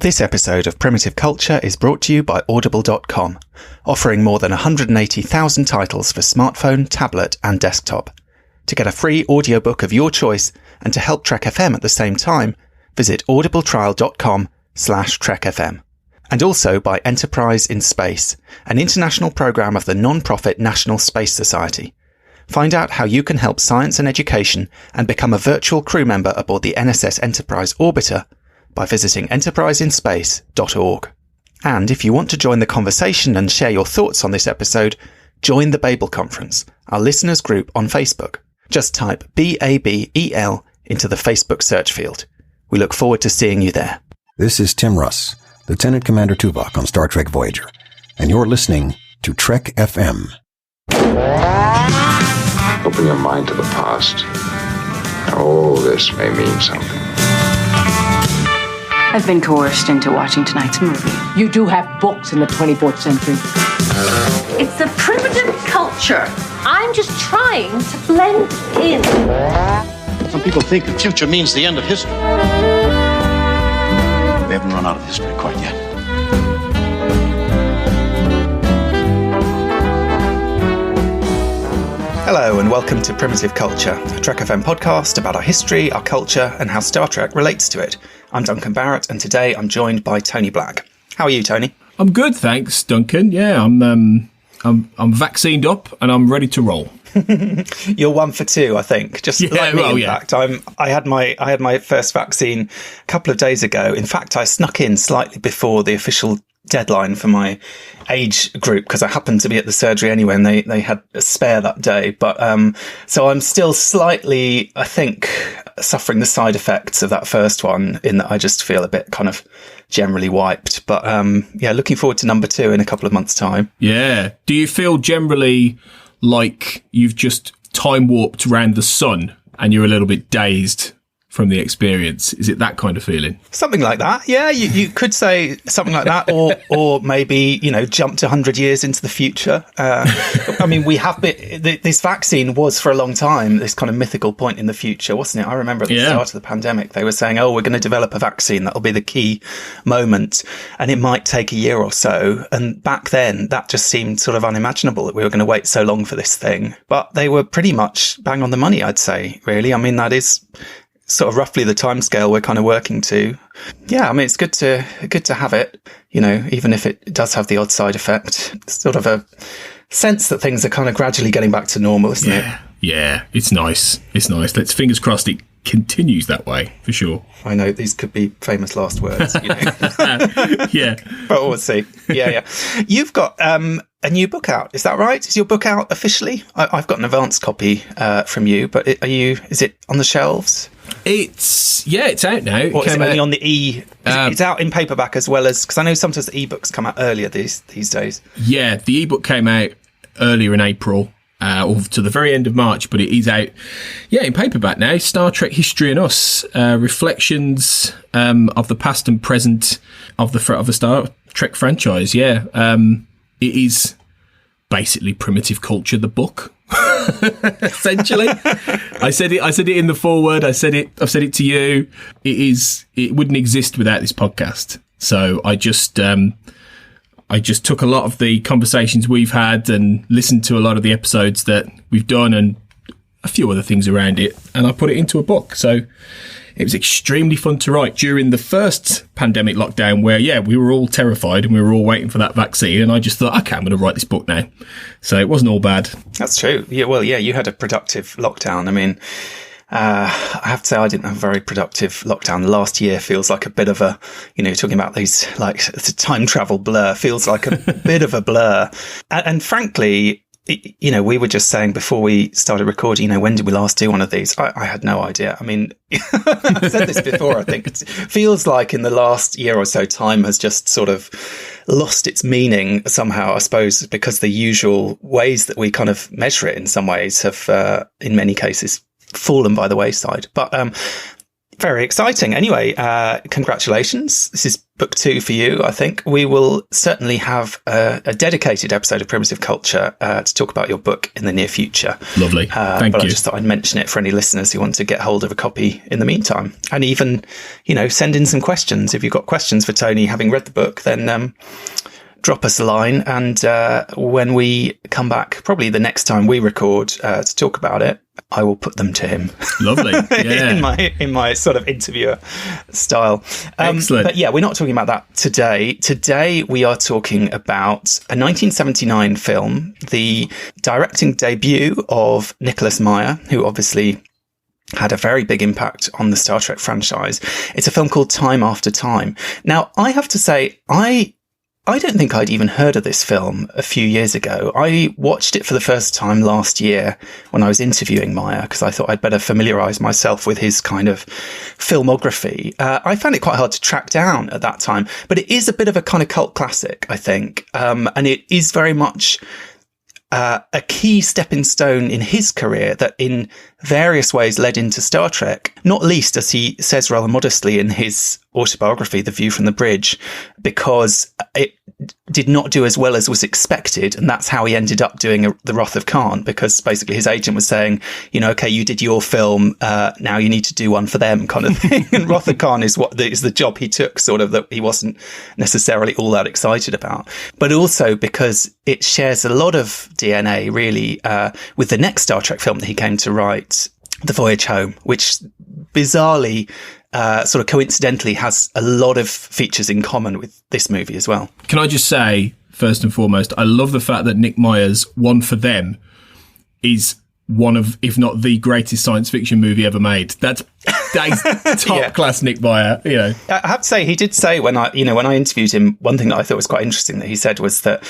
This episode of Primitive Culture is brought to you by Audible.com, offering more than 180,000 titles for smartphone, tablet, and desktop. To get a free audiobook of your choice and to help Trek FM at the same time, visit audibletrial.com/trekfm. And also by Enterprise in Space, an international program of the non-profit National Space Society. Find out how you can help science and education and become a virtual crew member aboard the NSS Enterprise Orbiter by visiting enterpriseinspace.org. And if you want to join the conversation and share your thoughts on this episode, join the Babel Conference, our listeners group on Facebook. Just type BABEL into the Facebook search field. We look forward to seeing you there. This is Tim Russ, Lieutenant Commander Tuvok on Star Trek Voyager, and you're listening to Trek FM. Open your mind to the past. Oh, this may mean something. I've been coerced into watching tonight's movie. You do have books in the 24th century. It's a primitive culture. I'm just trying to blend in. Some people think the future means the end of history. We haven't run out of history quite yet. Hello and welcome to Primitive Culture, a Trek FM podcast about our history, our culture, and how Star Trek relates to it. I'm Duncan Barrett, and today I'm joined by Tony Black. How are you, Tony? I'm good, thanks, Duncan. Yeah, I'm vaccinated up and I'm ready to roll. You're 1 for 2, I think. Just like me, in fact. I had my first vaccine a couple of days ago. In fact, I snuck in slightly before the official deadline for my age group because I happened to be at the surgery anyway, and they had a spare that day. But so I'm still slightly, I think, suffering the side effects of that first one, in that I just feel a bit kind of generally wiped. But looking forward to number 2 in a couple of months' time. Yeah. Do you feel generally like you've just time warped around the sun and you're a little bit dazed from the experience? Is it that kind of feeling? Something like that. Yeah, you could say something like that, or maybe, jumped 100 years into the future. I mean, we have been, this vaccine was for a long time this kind of mythical point in the future, wasn't it? I remember at the start of the pandemic, they were saying, oh, we're going to develop a vaccine that'll be the key moment, and it might take a year or so. And back then, that just seemed sort of unimaginable that we were going to wait so long for this thing. But they were pretty much bang on the money, I'd say, really. I mean, that is sort of roughly the timescale we're kind of working to. Yeah, I mean, it's good to have it, even if it does have the odd side effect. It's sort of a sense that things are kind of gradually getting back to normal, isn't it? Yeah, it's nice. It's nice. Let's fingers crossed it continues that way, for sure. I know these could be famous last words. Yeah. But we'll see. Yeah. You've got a new book out. Is that right? Is your book out officially? I've got an advance copy from you, but is it on the shelves? It's out now. Or is it only on the it's out in paperback as well as, because I know sometimes the ebooks come out earlier these days. Yeah, the ebook came out earlier in April, or to the very end of March, but it is out, in paperback now. Star Trek History and Us, reflections of the past and present of the Star Trek franchise. Yeah, it is basically Primitive Culture, the book. Essentially, I said it in the foreword. I've said it to you. It wouldn't exist without this podcast. So I just took a lot of the conversations we've had and listened to a lot of the episodes that we've done and a few other things around it, and I put it into a book. So it was extremely fun to write during the first pandemic lockdown where, we were all terrified and we were all waiting for that vaccine. And I just thought, okay, I'm going to write this book now. So it wasn't all bad. That's true. Yeah, well, you had a productive lockdown. I mean, I have to say I didn't have a very productive lockdown. The last year feels like a bit of a, talking about these, like, the time travel blur, feels like a bit of a blur. And frankly, we were just saying before we started recording, when did we last do one of these? I had no idea. I mean, I've said this before, I think. It feels like in the last year or so, time has just sort of lost its meaning somehow, I suppose, because the usual ways that we kind of measure it in some ways have, in many cases, fallen by the wayside. But Very exciting. Anyway, congratulations. This is book 2 for you, I think. We will certainly have a dedicated episode of Primitive Culture to talk about your book in the near future. Lovely. Thank but you. I just thought I'd mention it for any listeners who want to get hold of a copy in the meantime. And even, send in some questions. If you've got questions for Tony, having read the book, then drop us a line. And when we come back, probably the next time we record to talk about it, I will put them to him. Lovely. Yeah. in my sort of interviewer style. Excellent. But yeah, we're not talking about that today. Today we are talking about a 1979 film, the directing debut of Nicholas Meyer, who obviously had a very big impact on the Star Trek franchise. It's a film called Time After Time. Now, I have to say, I don't think I'd even heard of this film a few years ago. I watched it for the first time last year when I was interviewing Meyer, because I thought I'd better familiarise myself with his kind of filmography. I found it quite hard to track down at that time, but it is a bit of a kind of cult classic, I think. And it is very much a key stepping stone in his career that in various ways led into Star Trek, not least, as he says rather modestly in his autobiography, The View from the Bridge, because it did not do as well as was expected. And that's how he ended up doing The Wrath of Khan, because basically his agent was saying, okay, you did your film, now you need to do one for them, kind of thing. And Wrath of Khan is the job he took, sort of, that he wasn't necessarily all that excited about. But also because it shares a lot of DNA, really, with the next Star Trek film that he came to write, The Voyage Home, which bizarrely, sort of coincidentally, has a lot of features in common with this movie as well. Can I just say, first and foremost, I love the fact that Nick Meyer's One for Them is one of, if not the greatest science fiction movie ever made. That is top class Nick Meyer. I have to say, he did say when I interviewed him, one thing that I thought was quite interesting that he said was that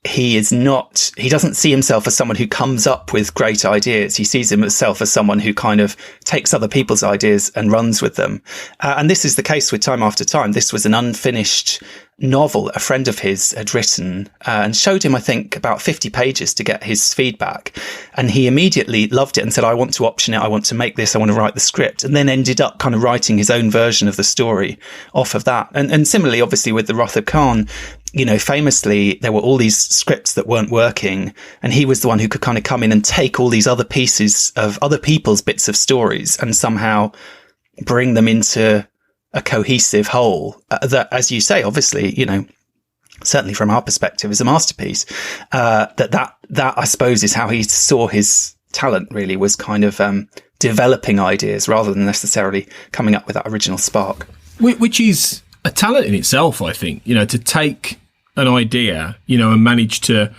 he doesn't see himself as someone who comes up with great ideas. He sees himself as someone who kind of takes other people's ideas and runs with them. And this is the case with Time After Time. This was an unfinished novel a friend of his had written and showed him, I think, about 50 pages to get his feedback. And he immediately loved it and said, I want to option it. I want to make this. I want to write the script. And then ended up kind of writing his own version of the story off of that. And similarly, obviously, with The Wrath of Khan, famously, there were all these scripts that weren't working. And he was the one who could kind of come in and take all these other pieces of other people's bits of stories and somehow bring them into a cohesive whole that, as you say, obviously, certainly from our perspective, is a masterpiece. That I suppose is how he saw his talent, really, was kind of developing ideas rather than necessarily coming up with that original spark. Which is a talent in itself, I think, to take an idea, and manage to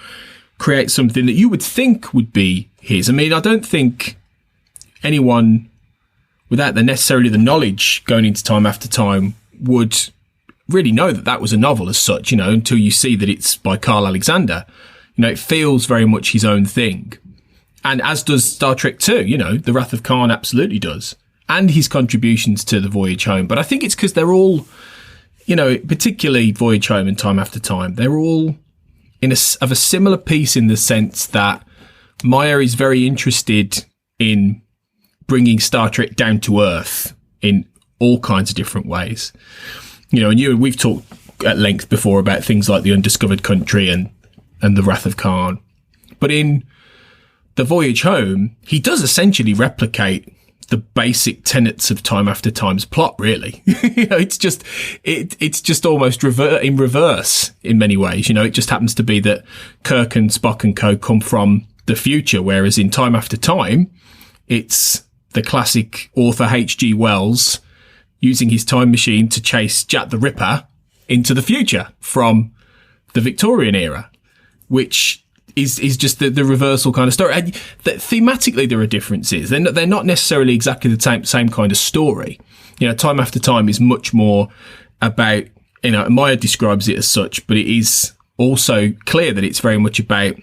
create something that you would think would be his. I mean, I don't think anyone without necessarily the knowledge going into Time After Time would really know that was a novel as such, until you see that it's by Carl Alexander. It feels very much his own thing. And as does Star Trek 2, The Wrath of Khan absolutely does. And his contributions to The Voyage Home. But I think it's because they're all, particularly Voyage Home and Time After Time, they're all of a similar piece in the sense that Meyer is very interested in bringing Star Trek down to earth in all kinds of different ways. And we've talked at length before about things like The Undiscovered Country and The Wrath of Khan. But in The Voyage Home, he does essentially replicate the basic tenets of Time After Time's plot, really. It's just almost in reverse in many ways. It just happens to be that Kirk and Spock and co come from the future, whereas in Time After Time, it's the classic author H.G. Wells using his time machine to chase Jack the Ripper into the future from the Victorian era, which is just the reversal kind of story. And thematically, there are differences. They're not necessarily exactly the same kind of story. Time After Time is much more about, Meyer describes it as such, but it is also clear that it's very much about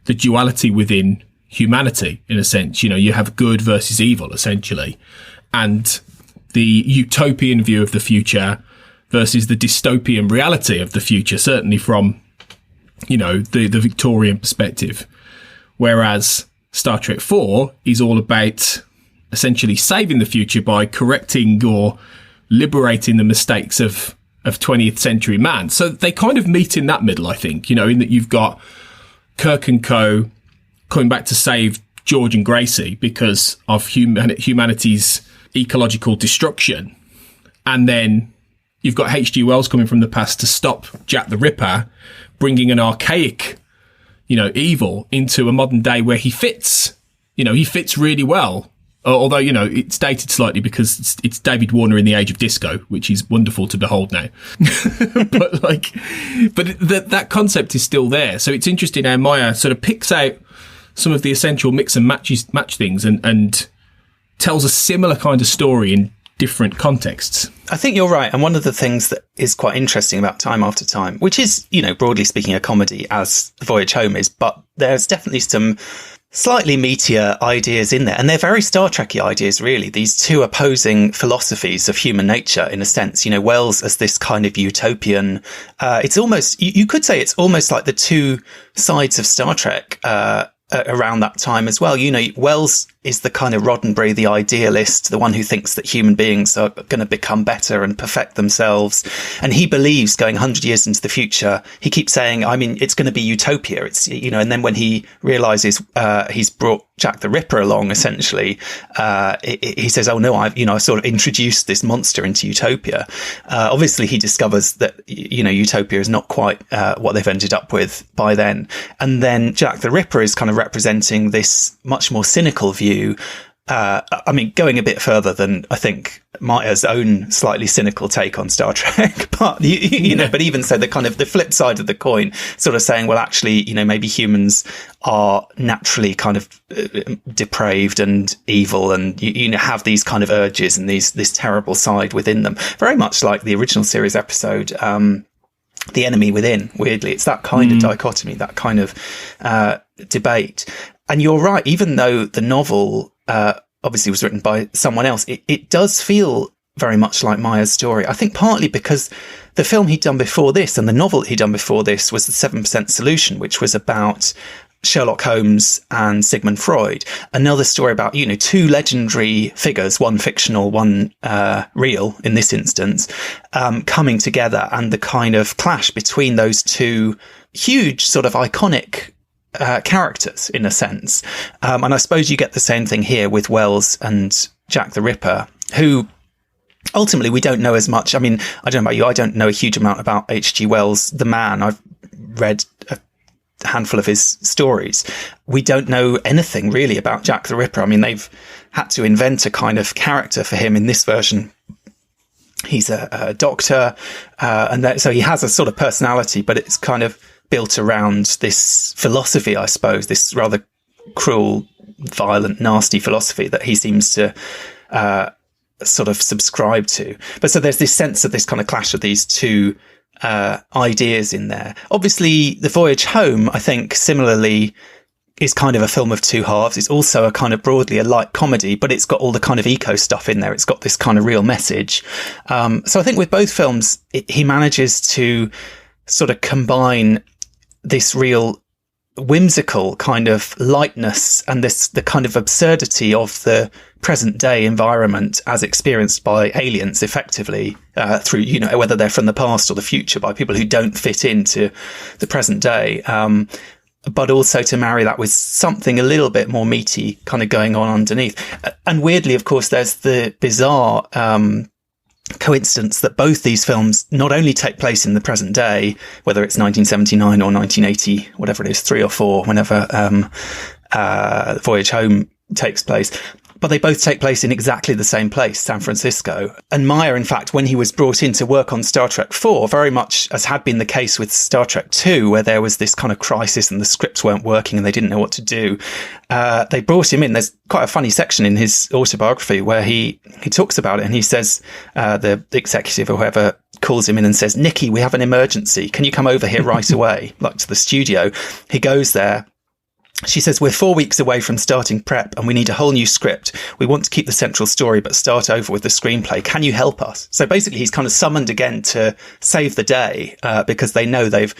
the duality within humanity, in a sense. You have good versus evil, essentially, and the utopian view of the future versus the dystopian reality of the future, certainly from, the Victorian perspective. Whereas Star Trek 4 is all about essentially saving the future by correcting or liberating the mistakes of 20th century man. So they kind of meet in that middle, I think, you know, in that you've got Kirk and co coming back to save George and Gracie because of humanity's ecological destruction. And then you've got H.G. Wells coming from the past to stop Jack the Ripper, bringing an archaic, you know, evil into a modern day where he fits. You know, he fits really well. Although, you know, it's dated slightly because it's David Warner in the age of disco, which is wonderful to behold now. but that concept is still there. So it's interesting how Meyer sort of picks out some of the essential mix and match things and tells a similar kind of story in different contexts. I think you're right. And one of the things that is quite interesting about Time After Time, which is, you know, broadly speaking, a comedy as Voyage Home is, but there's definitely some slightly meatier ideas in there. And they're very Star Trek-y ideas, really. These two opposing philosophies of human nature, in a sense. You know, Wells as this kind of utopian, it's almost, you could say it's almost like the two sides of Star Trek, around that time as well. You know, Wells is the kind of Roddenberry, the idealist, the one who thinks that human beings are going to become better and perfect themselves. And he believes going 100 years into the future, he keeps saying, I mean, it's going to be utopia. It's, you know, and then when he realizes, he's brought Jack the Ripper along, essentially, he says, oh no, I sort of introduced this monster into utopia. Obviously he discovers that, you know, utopia is not quite, what they've ended up with by then. And then Jack the Ripper is kind of representing this much more cynical view. I mean, going a bit further than I think Meyer's own slightly cynical take on Star Trek, but you know, but even so, the kind of the flip side of the coin, sort of saying, well, actually, you know, maybe humans are naturally kind of depraved and evil, and you know, have these kind of urges and this terrible side within them, very much like the original series episode, The Enemy Within. Weirdly, it's that kind of dichotomy, that kind of debate. And you're right, even though the novel obviously was written by someone else, it does feel very much like Meyer's story. I think partly because the film he'd done before this and the novel he'd done before this was The 7% Solution, which was about Sherlock Holmes and Sigmund Freud. Another story about, you know, two legendary figures, one fictional, one real in this instance, coming together, and the kind of clash between those two huge sort of iconic characters, in a sense. And I suppose you get the same thing here with Wells and Jack the Ripper, who ultimately we don't know as much. I mean, I don't know about you, I don't know a huge amount about H.G. Wells, the man. I've read a handful of his stories. We don't know anything really about Jack the Ripper. I mean, they've had to invent a kind of character for him in this version. He's a doctor, and so he has a sort of personality, but it's kind of built around this philosophy, I suppose, this rather cruel, violent, nasty philosophy that he seems to sort of subscribe to. But so there's this sense of this kind of clash of these two ideas in there. Obviously, The Voyage Home, I think, similarly, is kind of a film of two halves. It's also a kind of broadly a light comedy, but it's got all the kind of eco stuff in there. It's got this kind of real message. So I think with both films, he manages to sort of combine this real whimsical kind of lightness and the kind of absurdity of the present day environment as experienced by aliens, effectively, through, you know, whether they're from the past or the future, by people who don't fit into the present day. But also to marry that with something a little bit more meaty kind of going on underneath. And weirdly, of course, there's the bizarre, coincidence that both these films not only take place in the present day, whether it's 1979 or 1980, whatever it is, 3 or 4, whenever Voyage Home takes place, but they both take place in exactly the same place, San Francisco. And Meyer, in fact, when he was brought in to work on Star Trek 4, very much as had been the case with Star Trek 2, where there was this kind of crisis and the scripts weren't working and they didn't know what to do, they brought him in. There's quite a funny section in his autobiography where he talks about it, and he says, the executive or whoever calls him in and says, "Nicky, we have an emergency. Can you come over here right away?" Like to the studio. He goes there. She says, "We're 4 weeks away from starting prep and we need a whole new script. We want to keep the central story, but start over with the screenplay. Can you help us?" So basically he's kind of summoned again to save the day, because they know they've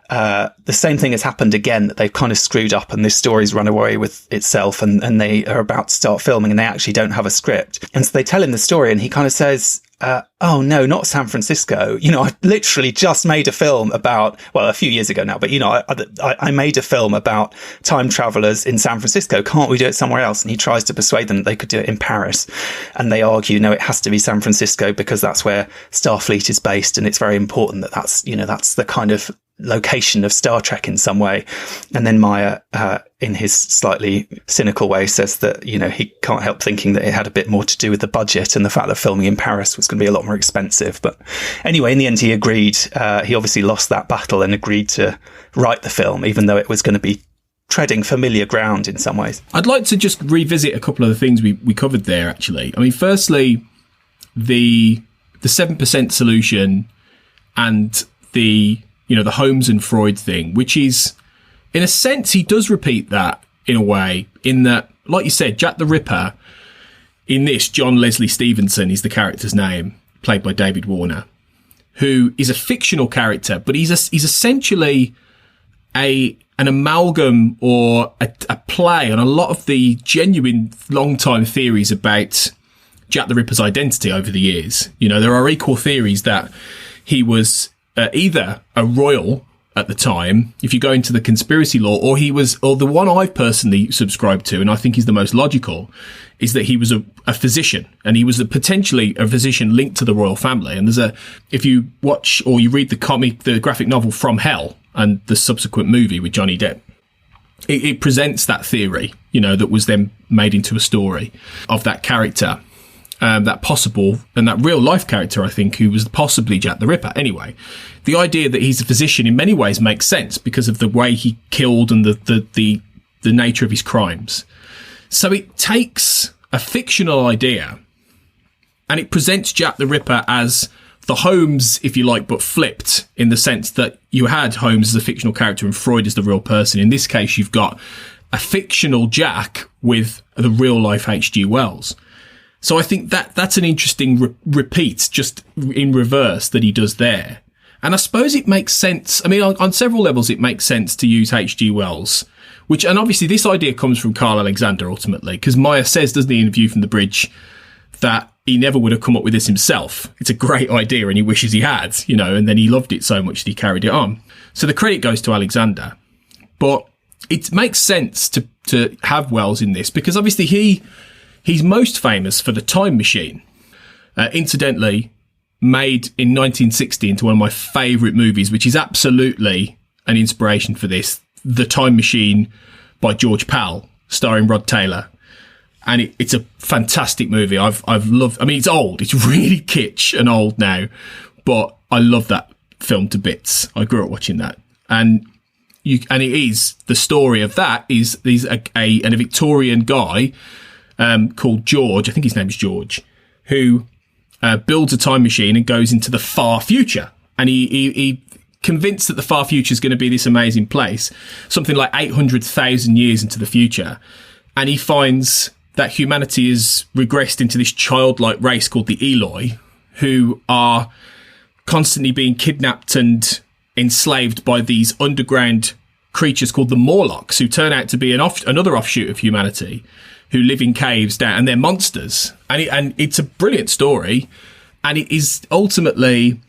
the same thing has happened again, that they've kind of screwed up and this story's run away with itself, and they are about to start filming and they actually don't have a script. And so they tell him the story and he kind of says, oh no, not San Francisco. You know, I literally just made a film about, well, a few years ago now, but you know, I made a film about time travelers in San Francisco. Can't we do it somewhere else? And he tries to persuade them that they could do it in Paris. And they argue, no, it has to be San Francisco because that's where Starfleet is based. And it's very important that that's the kind of location of Star Trek in some way. And then Meyer, in his slightly cynical way, says that, you know, he can't help thinking that it had a bit more to do with the budget and the fact that filming in Paris was going to be a lot more expensive. But anyway, in the end, he agreed. He obviously lost that battle and agreed to write the film, even though it was going to be treading familiar ground in some ways. I'd like to just revisit a couple of the things we covered there, actually. I mean, firstly, the 7% solution and the Holmes and Freud thing, which is, in a sense, he does repeat that in a way, in that, like you said, Jack the Ripper, in this, John Leslie Stevenson is the character's name, played by David Warner, who is a fictional character, but he's essentially an amalgam or a play on a lot of the genuine long-time theories about Jack the Ripper's identity over the years. You know, there are equal theories that he was either a royal at the time, if you go into the conspiracy law, or the one I've personally subscribed to, and I think is the most logical, is that he was a physician, and he was potentially a physician linked to the royal family. And if you watch or you read the graphic novel From Hell and the subsequent movie with Johnny Depp, it presents that theory, you know, that was then made into a story of that character. That possible and that real life character, I think, who was possibly Jack the Ripper. Anyway, the idea that he's a physician in many ways makes sense because of the way he killed and the nature of his crimes. So it takes a fictional idea and it presents Jack the Ripper as the Holmes, if you like, but flipped, in the sense that you had Holmes as a fictional character and Freud as the real person. In this case, you've got a fictional Jack with the real life H.G. Wells. So I think that's an interesting repeat, just in reverse, that he does there. And I suppose it makes sense. I mean, on several levels, it makes sense to use H.G. Wells, and obviously this idea comes from Carl Alexander ultimately, because Meyer says, doesn't he, in View from the Bridge, that he never would have come up with this himself. It's a great idea and he wishes he had, you know, and then he loved it so much that he carried it on. So the credit goes to Alexander. But it makes sense to have Wells in this, because obviously he's most famous for The Time Machine, incidentally made in 1960 into one of my favourite movies, which is absolutely an inspiration for this. The Time Machine by George Pal, starring Rod Taylor. And it's a fantastic movie. I've loved, I mean, it's old. It's really kitsch and old now, but I love that film to bits. I grew up watching that. And it is, the story of that is a Victorian guy, called George, I think his name's George, who builds a time machine and goes into the far future. And he convinced that the far future is going to be this amazing place, something like 800,000 years into the future. And he finds that humanity has regressed into this childlike race called the Eloi, who are constantly being kidnapped and enslaved by these underground creatures called the Morlocks, who turn out to be another offshoot of humanity, who live in caves down, and they're monsters. And it's a brilliant story. And it is ultimately,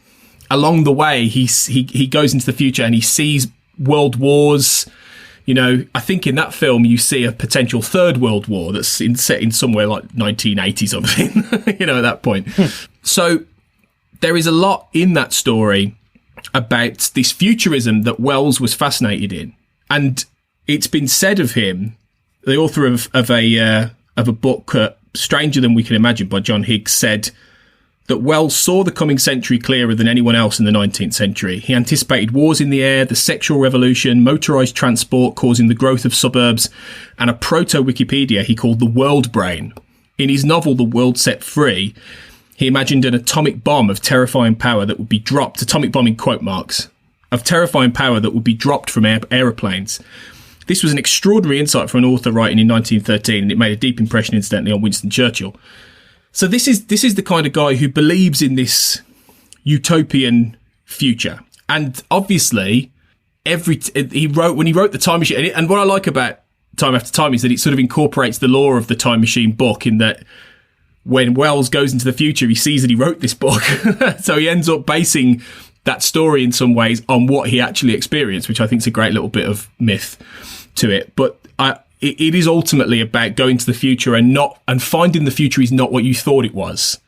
along the way, he goes into the future and he sees world wars. You know, I think in that film you see a potential third world war that's set in somewhere like 1980 something, you know, at that point. So there is a lot in that story about this futurism that Wells was fascinated in. And it's been said of him, the author of a book, Stranger Than We Can Imagine by John Higgs, said that Wells saw the coming century clearer than anyone else in the 19th century. He anticipated wars in the air, the sexual revolution, motorised transport causing the growth of suburbs, and a proto-Wikipedia he called the world brain. In his novel The World Set Free, he imagined an atomic bomb of terrifying power that would be dropped, atomic bomb in quote marks, of terrifying power that would be dropped from aeroplanes. This was an extraordinary insight from an author writing in 1913, and it made a deep impression, incidentally, on Winston Churchill. So this is the kind of guy who believes in this utopian future. And obviously, when he wrote the Time Machine, and what I like about Time After Time is that it sort of incorporates the lore of the Time Machine book, in that when Wells goes into the future, he sees that he wrote this book. So he ends up basing that story in some ways on what he actually experienced, which I think is a great little bit of myth to it. But it is ultimately about going to the future and finding the future is not what you thought it was.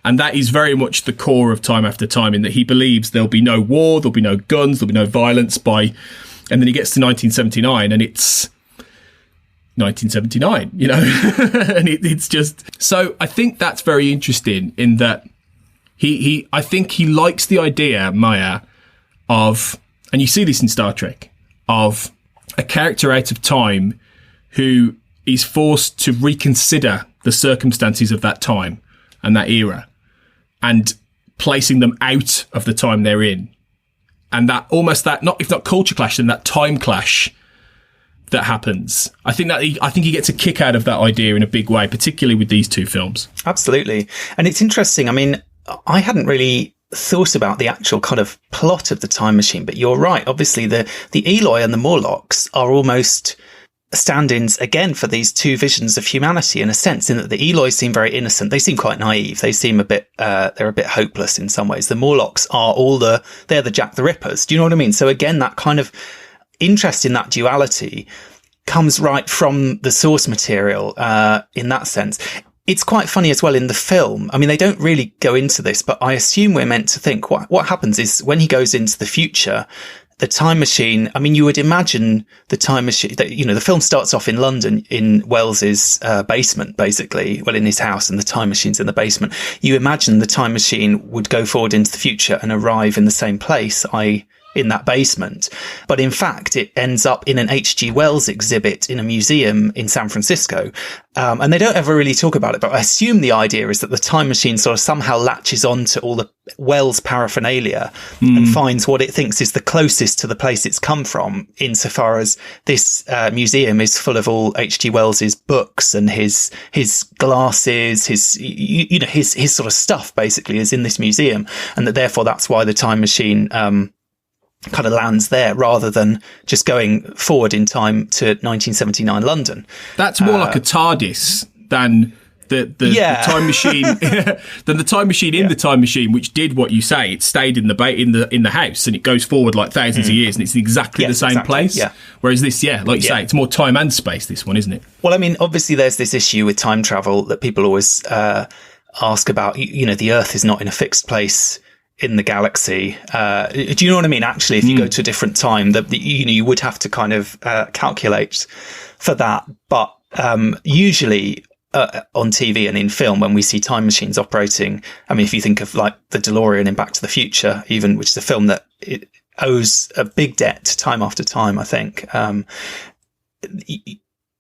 And that is very much the core of Time After Time, in that he believes there'll be no war, there'll be no guns, there'll be no violence and then he gets to 1979 and it's 1979, you know, and it's just, so I think that's very interesting in that I think he likes the idea, Meyer, of, and you see this in Star Trek, of a character out of time who is forced to reconsider the circumstances of that time and that era and placing them out of the time they're in. And that almost that, not if not culture clash, then that time clash that happens. I think he gets a kick out of that idea in a big way, particularly with these two films. Absolutely. And it's interesting. I mean, I hadn't really thought about the actual kind of plot of the Time Machine, but you're right. Obviously, the Eloi and the Morlocks are almost stand-ins again for these two visions of humanity, in a sense, in that the Eloi seem very innocent. They seem quite naive. They seem they're a bit hopeless in some ways. The Morlocks are they're the Jack the Rippers. Do you know what I mean? So again, that kind of interest in that duality comes right from the source material, in that sense. It's quite funny as well in the film. I mean, they don't really go into this, but I assume we're meant to think what happens is when he goes into the future, the time machine, I mean, you would imagine the time machine that, you know, the film starts off in London in Wells's basement, basically, well, in his house, and the time machine's in the basement. You imagine the time machine would go forward into the future and arrive in the same place, in that basement. But in fact, it ends up in an H.G. Wells exhibit in a museum in San Francisco. And they don't ever really talk about it, but I assume the idea is that the time machine sort of somehow latches on to all the Wells paraphernalia and finds what it thinks is the closest to the place it's come from, insofar as this museum is full of all H.G. Wells's books and his glasses, his sort of stuff basically is in this museum, and that therefore that's why the time machine kind of lands there rather than just going forward in time to 1979 London. That's more like a TARDIS than the time machine, than the time machine in the time machine, which did what you say. It stayed in the house and it goes forward like thousands of years, and it's exactly the same place. Yeah. Whereas this, like you say, it's more time and space. This one, isn't it? Well, I mean, obviously, there's this issue with time travel that people always ask about. You know, the Earth is not in a fixed place in the galaxy. Do you know what I mean? Actually, if you go to a different time, you would have to kind of calculate for that. But usually on TV and in film, when we see time machines operating, I mean, if you think of like the DeLorean in Back to the Future, even, which is a film that it owes a big debt to Time After Time, I think.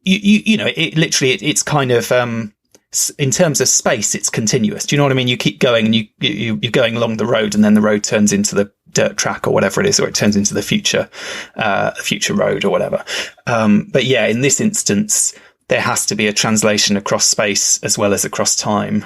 You know, it literally, it's kind of, in terms of space, it's continuous. Do you know what I mean? You keep going and you're going along the road, and then the road turns into the dirt track or whatever it is, or it turns into the future road or whatever. But yeah, in this instance, there has to be a translation across space as well as across time.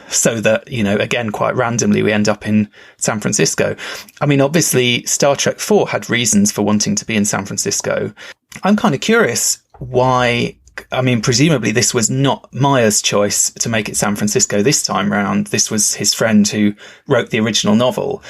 So that, you know, again, quite randomly, we end up in San Francisco. I mean, obviously Star Trek 4 had reasons for wanting to be in San Francisco. I'm kind of curious why. I mean, presumably this was not Meyer's choice to make it San Francisco this time round. This was his friend who wrote the original novel.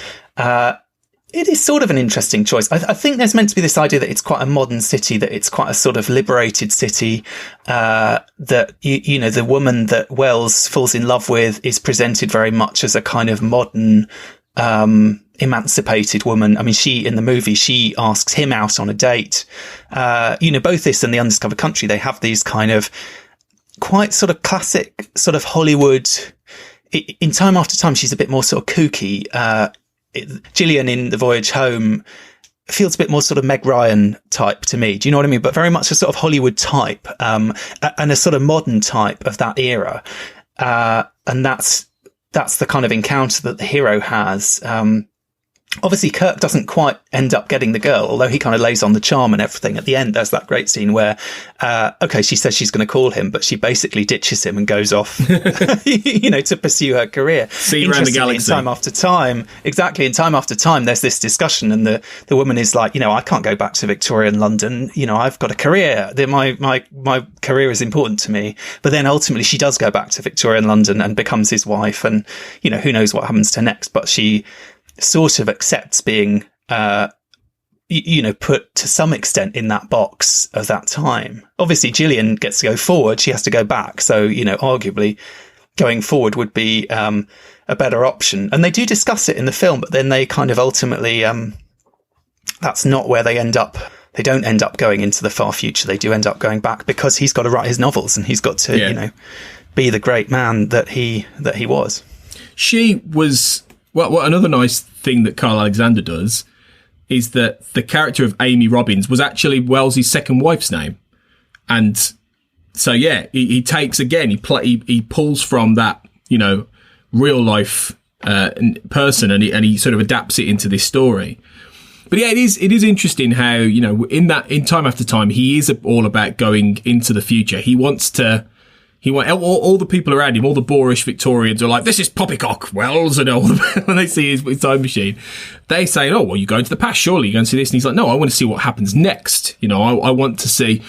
It is sort of an interesting choice. I think there's meant to be this idea that it's quite a modern city, that it's quite a sort of liberated city, that, you know, the woman that Wells falls in love with is presented very much as a kind of modern, emancipated woman. I mean, in the movie, she asks him out on a date. You know, both this and The Undiscovered Country, they have these kind of quite sort of classic sort of Hollywood. In Time After Time, she's a bit more sort of kooky. Gillian in The Voyage Home feels a bit more sort of Meg Ryan type to me. Do you know what I mean? But very much a sort of Hollywood type, and a sort of modern type of that era. And that's the kind of encounter that the hero has. obviously Kirk doesn't quite end up getting the girl, although he kind of lays on the charm and everything. At the end, there's that great scene where, she says she's going to call him, but she basically ditches him and goes off, to pursue her career. See you around the galaxy. Time after time, there's this discussion, and the woman is like, I can't go back to Victorian London. I've got a career. My career is important to me. But then ultimately she does go back to Victorian London and becomes his wife, and, who knows what happens to her next, but she sort of accepts being, put to some extent in that box of that time. Obviously, Gillian gets to go forward. She has to go back. So, arguably going forward would be a better option. And they do discuss it in the film, but then they kind of ultimately, that's not where they end up. They don't end up going into the far future. They do end up going back because he's got to write his novels and he's got to, be the great man that he was. She was... Well, what another nice thing that Carl Alexander does is that the character of Amy Robbins was actually Wellesley's second wife's name. And so, yeah, he takes, again, he pulls from that, real life person and he sort of adapts it into this story. But yeah, it is interesting how, in Time After Time, he is all about going into the future. He wants all the people around him, all the boorish Victorians are like, this is poppycock, Wells, and all when they see his time machine, they say, oh, well, you go into the past, surely you're going to see this. And he's like, no, I want to see what happens next. I want to see,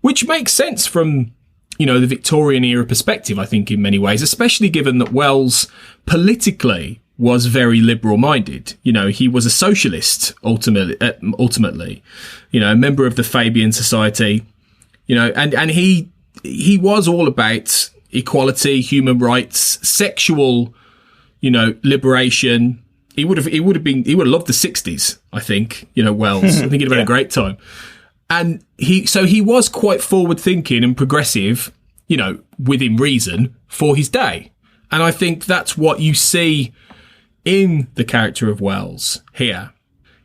which makes sense from, the Victorian era perspective, I think, in many ways, especially given that Wells politically was very liberal minded. He was a socialist ultimately, a member of the Fabian Society, and he was all about equality, human rights, sexual, liberation. He would have loved the 60s, I think, Wells. I think he'd have had a great time. And he was quite forward thinking and progressive, within reason for his day. And I think that's what you see in the character of Wells here.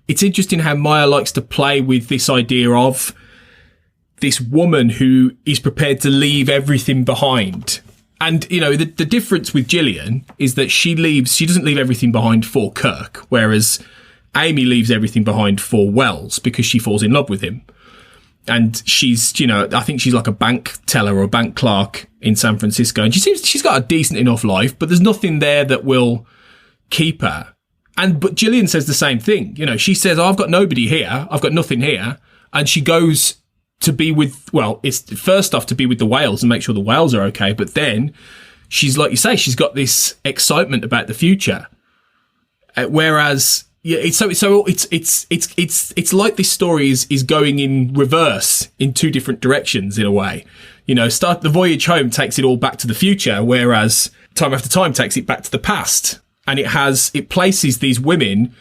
It's interesting how Meyer likes to play with this idea of this woman who is prepared to leave everything behind. And, the difference with Gillian is that she doesn't leave everything behind for Kirk, whereas Amy leaves everything behind for Wells because she falls in love with him. And she's, I think she's like a bank teller or a bank clerk in San Francisco. And she's got a decent enough life, but there's nothing there that will keep her. But Gillian says the same thing. She says, I've got nobody here. I've got nothing here. And she goes to be with, it's first off to be with the whales and make sure the whales are okay. But then she's, like you say, she's got this excitement about the future. Whereas, it's like this story is going in reverse in two different directions in a way. The Voyage Home takes it all back to the future, whereas Time After Time takes it back to the past. And it places these women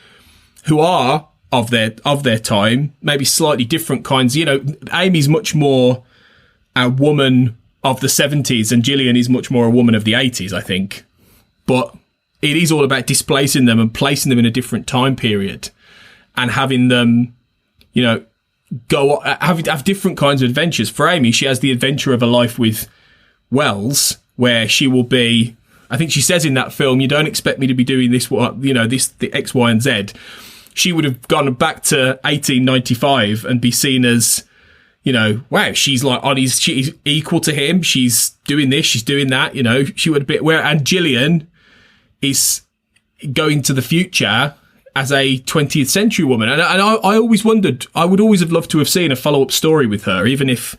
who are of their time, maybe slightly different kinds. Amy's much more a woman of the 70s and Gillian is much more a woman of the 80s, I think. But it is all about displacing them and placing them in a different time period and having them, have different kinds of adventures. For Amy, she has the adventure of a life with Wells, where she will be, I think she says in that film, you don't expect me to be doing this, the X, Y, and Z. She would have gone back to 1895 and be seen as, wow, she's she's equal to him. She's doing this, she's doing that, she would be, and Gillian is going to the future as a 20th century woman. And I always wondered, I would always have loved to have seen a follow-up story with her, even if,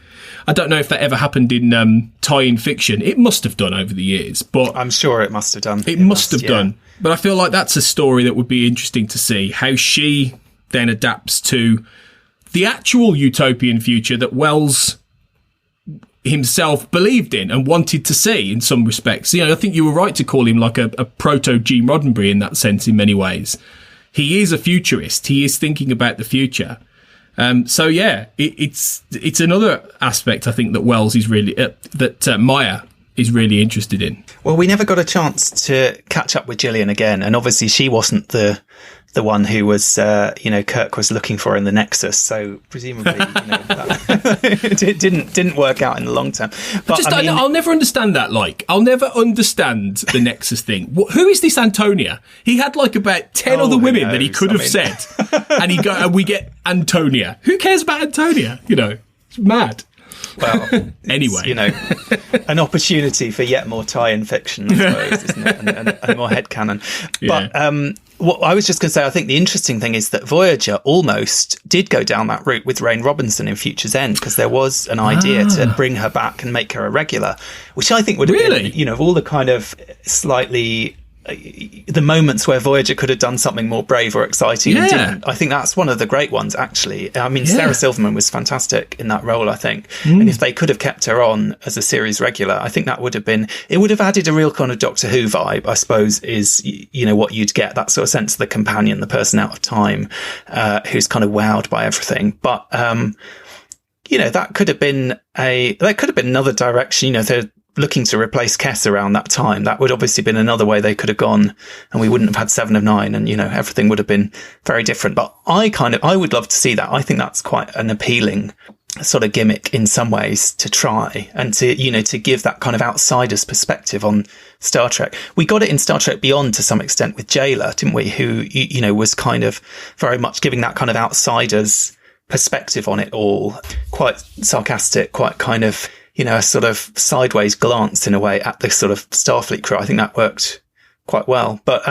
I don't know if that ever happened in tie-in fiction. It must have done over the years, but I'm sure it must have done. It must have done. But I feel like that's a story that would be interesting to see, how she then adapts to the actual utopian future that Wells himself believed in and wanted to see in some respects. I think you were right to call him like a proto-Gene Roddenberry in that sense in many ways. He is a futurist. He is thinking about the future. It's another aspect I think that Wells is really, that Meyer is really interested in. Well, we never got a chance to catch up with Gillian again, and obviously she wasn't the one who was, Kirk was looking for in the Nexus. So presumably, it didn't work out in the long term. But I'll never understand that. I'll never understand the Nexus thing. Who is this Antonia? He had about 10 other women that he could have said, and we get Antonia. Who cares about Antonia? It's mad. Well, anyway, an opportunity for yet more tie-in fiction, I suppose, isn't it? And more headcanon. Yeah. But what I was just going to say, I think the interesting thing is that Voyager almost did go down that route with Rain Robinson in Future's End, because there was an idea to bring her back and make her a regular, which I think would have been, of all the kind of slightly the moments where Voyager could have done something more brave or exciting and didn't. I think that's one of the great ones, actually. I mean, Sarah Silverman was fantastic in that role, I think. And if they could have kept her on as a series regular, I think that would have added a real kind of Doctor Who vibe, I suppose, is, what you'd get, that sort of sense of the companion, the person out of time, who's kind of wowed by everything. But, that could have been another direction. They're looking to replace Kess around that time. That would obviously been another way they could have gone, and we wouldn't have had 7 of 9, and everything would have been very different. But I would love to see that. I think that's quite an appealing sort of gimmick in some ways to try, and to give that kind of outsider's perspective on Star Trek. We got it in Star Trek Beyond to some extent with Jayla, didn't we? Who was kind of very much giving that kind of outsider's perspective on it all, quite sarcastic, quite kind of a sort of sideways glance in a way at the sort of Starfleet crew. I think that worked quite well. But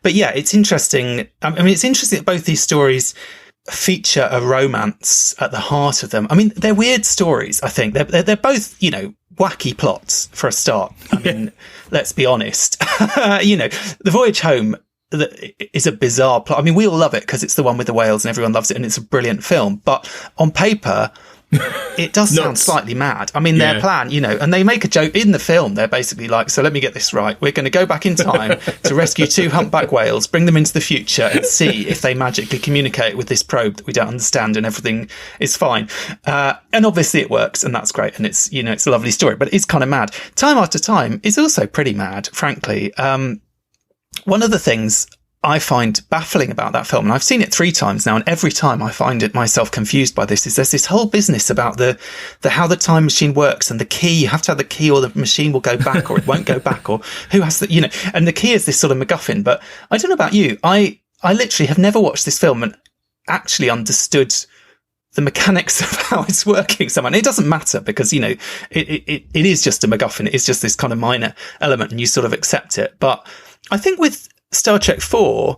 yeah, it's interesting. I mean, it's interesting that both these stories feature a romance at the heart of them. I mean, they're weird stories. I think they're both, wacky plots for a start. I mean, let's be honest. The Voyage Home is a bizarre plot. I mean, we all love it because it's the one with the whales and everyone loves it, and it's a brilliant film. But on paper, it does sound slightly mad. I mean, their plan, and they make a joke in the film. They're basically like, so let me get this right. We're going to go back in time to rescue 2 humpback whales, bring them into the future, and see if they magically communicate with this probe that we don't understand, and everything is fine. And obviously it works, and that's great. And it's, it's a lovely story, but it's kind of mad. Time After Time is also pretty mad, frankly. One of the things I find baffling about that film, and I've seen it 3 times now, and every time I find it myself confused by this, is there's this whole business about the how the time machine works, and the key. You have to have the key, or the machine will go back, or it won't go back, or who has the, and the key is this sort of MacGuffin. But I don't know about you. I literally have never watched this film and actually understood the mechanics of how it's working somehow. And it doesn't matter because, it is just a MacGuffin. It is just this kind of minor element, and you sort of accept it. But I think with Star Trek 4,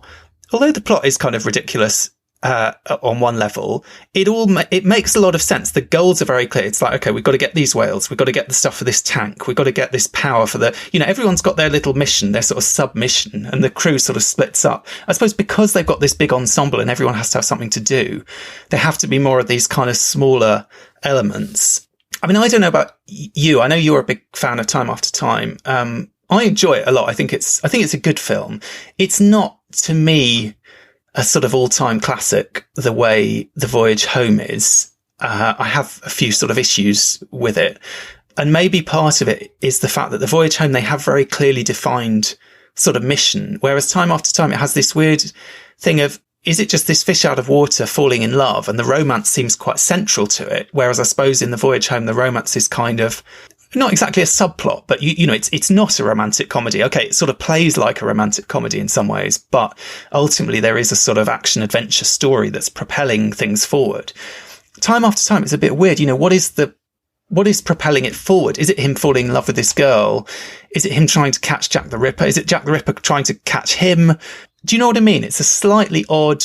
although the plot is kind of ridiculous on one level, it makes a lot of sense. The goals are very clear. It's like, okay, we've got to get these whales, we've got to get the stuff for this tank, we've got to get this power for the, everyone's got their little mission, their sort of sub-mission, and the crew sort of splits up. I suppose because they've got this big ensemble and everyone has to have something to do, there have to be more of these kind of smaller elements. I mean, I don't know about you. I know you're a big fan of Time After Time. I enjoy it a lot. I think it's a good film. It's not, to me, a sort of all-time classic the way The Voyage Home is. I have a few sort of issues with it. And maybe part of it is the fact that The Voyage Home, they have very clearly defined sort of mission, whereas Time After Time, it has this weird thing of, is it just this fish out of water falling in love? And the romance seems quite central to it. Whereas I suppose in The Voyage Home, the romance is kind of not exactly a subplot, but it's not a romantic comedy. Okay, it sort of plays like a romantic comedy in some ways, but ultimately there is a sort of action adventure story that's propelling things forward. Time After Time is a bit weird. What is propelling it forward? Is it him falling in love with this girl? Is it him trying to catch Jack the Ripper? Is it Jack the Ripper trying to catch him? Do you know what I mean? It's a slightly odd,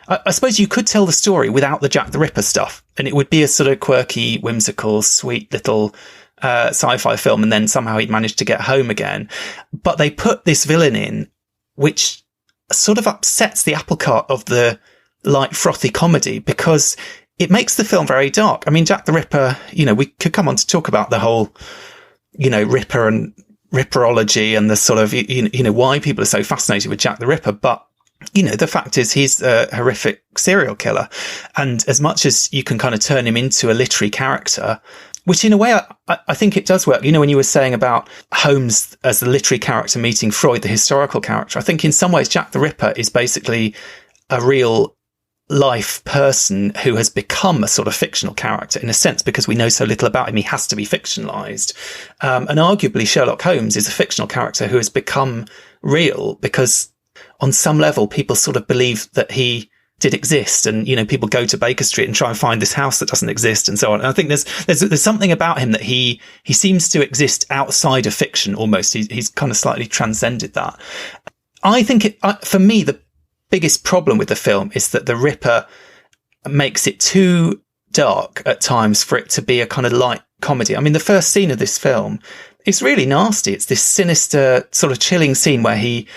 I suppose you could tell the story without the Jack the Ripper stuff, and it would be a sort of quirky, whimsical, sweet little sci-fi film, and then somehow he'd managed to get home again. But they put this villain in, which sort of upsets the apple cart of the light, frothy comedy, because it makes the film very dark. I mean, Jack the Ripper, we could come on to talk about the whole, Ripper and Ripperology and the sort of, why people are so fascinated with Jack the Ripper. But, the fact is he's a horrific serial killer. And as much as you can kind of turn him into a literary character, Which in a way, I think it does work. You know, when you were saying about Holmes as the literary character meeting Freud, the historical character, I think in some ways Jack the Ripper is basically a real life person who has become a sort of fictional character in a sense, because we know so little about him, he has to be fictionalized. And arguably Sherlock Holmes is a fictional character who has become real because on some level people sort of believe that he did exist, and you know, people go to Baker Street and try and find this house that doesn't exist and so on. And I think there's something about him that he seems to exist outside of fiction almost. He's kind of slightly transcended that. I think for me the biggest problem with the film is that the Ripper makes it too dark at times for it to be a kind of light comedy. I mean, the first scene of this film is really nasty. It's this sinister, sort of chilling scene where he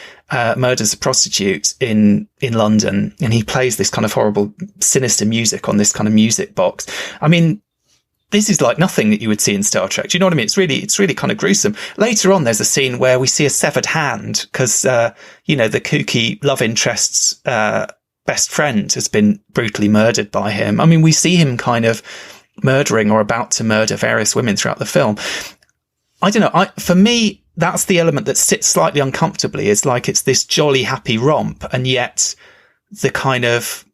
murders a prostitute in London, and he plays this kind of horrible, sinister music on this kind of music box. I mean, this is like nothing that you would see in Star Trek. Do you know what I mean? It's really kind of gruesome. Later on, there's a scene where we see a severed hand because, you know, the kooky love interest's best friend has been brutally murdered by him. I mean, we see him kind of murdering or about to murder various women throughout the film. I don't know. For me, that's the element that sits slightly uncomfortably. It's like it's this jolly, happy romp, and yet the kind of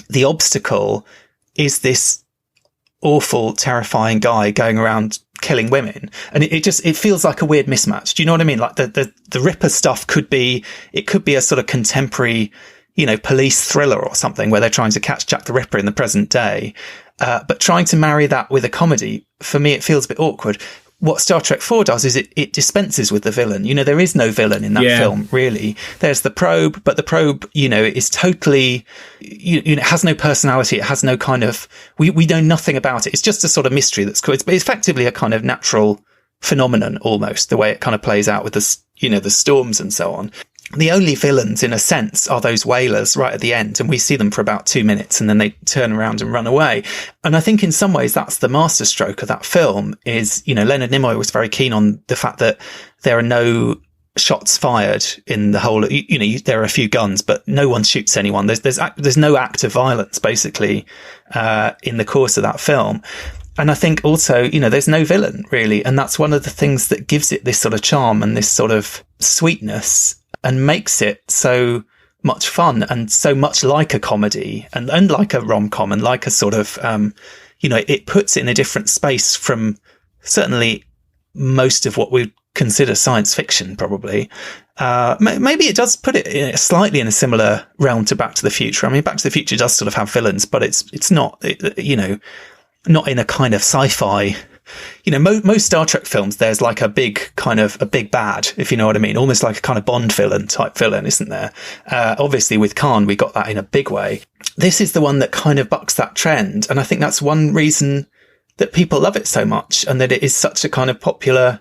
the obstacle is this awful, terrifying guy going around killing women, and it feels like a weird mismatch. Do you know what I mean? Like the Ripper stuff could be a sort of contemporary, you know, police thriller or something where they're trying to catch Jack the Ripper in the present day, but trying to marry that with a comedy, for me, it feels a bit awkward. What Star Trek 4 does is it dispenses with the villain. You know, there is no villain in that film, really. There's the probe, but the probe, you know, is totally, you know, it has no personality. It has no kind of, we know nothing about it. It's just a sort of mystery that's cool. It's effectively a kind of natural phenomenon almost, the way it kind of plays out with the, you know, the storms and so on. The only villains, in a sense, are those whalers right at the end, and we see them for about 2 minutes and then they turn around and run away. And I think in some ways that's the masterstroke of that film is, you know, Leonard Nimoy was very keen on the fact that there are no shots fired in the whole, you know, there are a few guns, but no one shoots anyone. There's no act of violence, basically, in the course of that film. And I think also, you know, there's no villain really. And that's one of the things that gives it this sort of charm and this sort of sweetness, and makes it so much fun and so much like a comedy and like a rom-com and like a sort of, you know, it puts it in a different space from certainly most of what we consider science fiction, probably. Maybe it does put it slightly in a similar realm to Back to the Future. I mean, Back to the Future does sort of have villains, but it's not, you know, not in a kind of sci-fi. You know, most Star Trek films, there's like a big bad, if you know what I mean, almost like a kind of Bond villain type villain, isn't there? Obviously with Khan, we got that in a big way. This is the one that kind of bucks that trend. And I think that's one reason that people love it so much, and that it is such a kind of popular,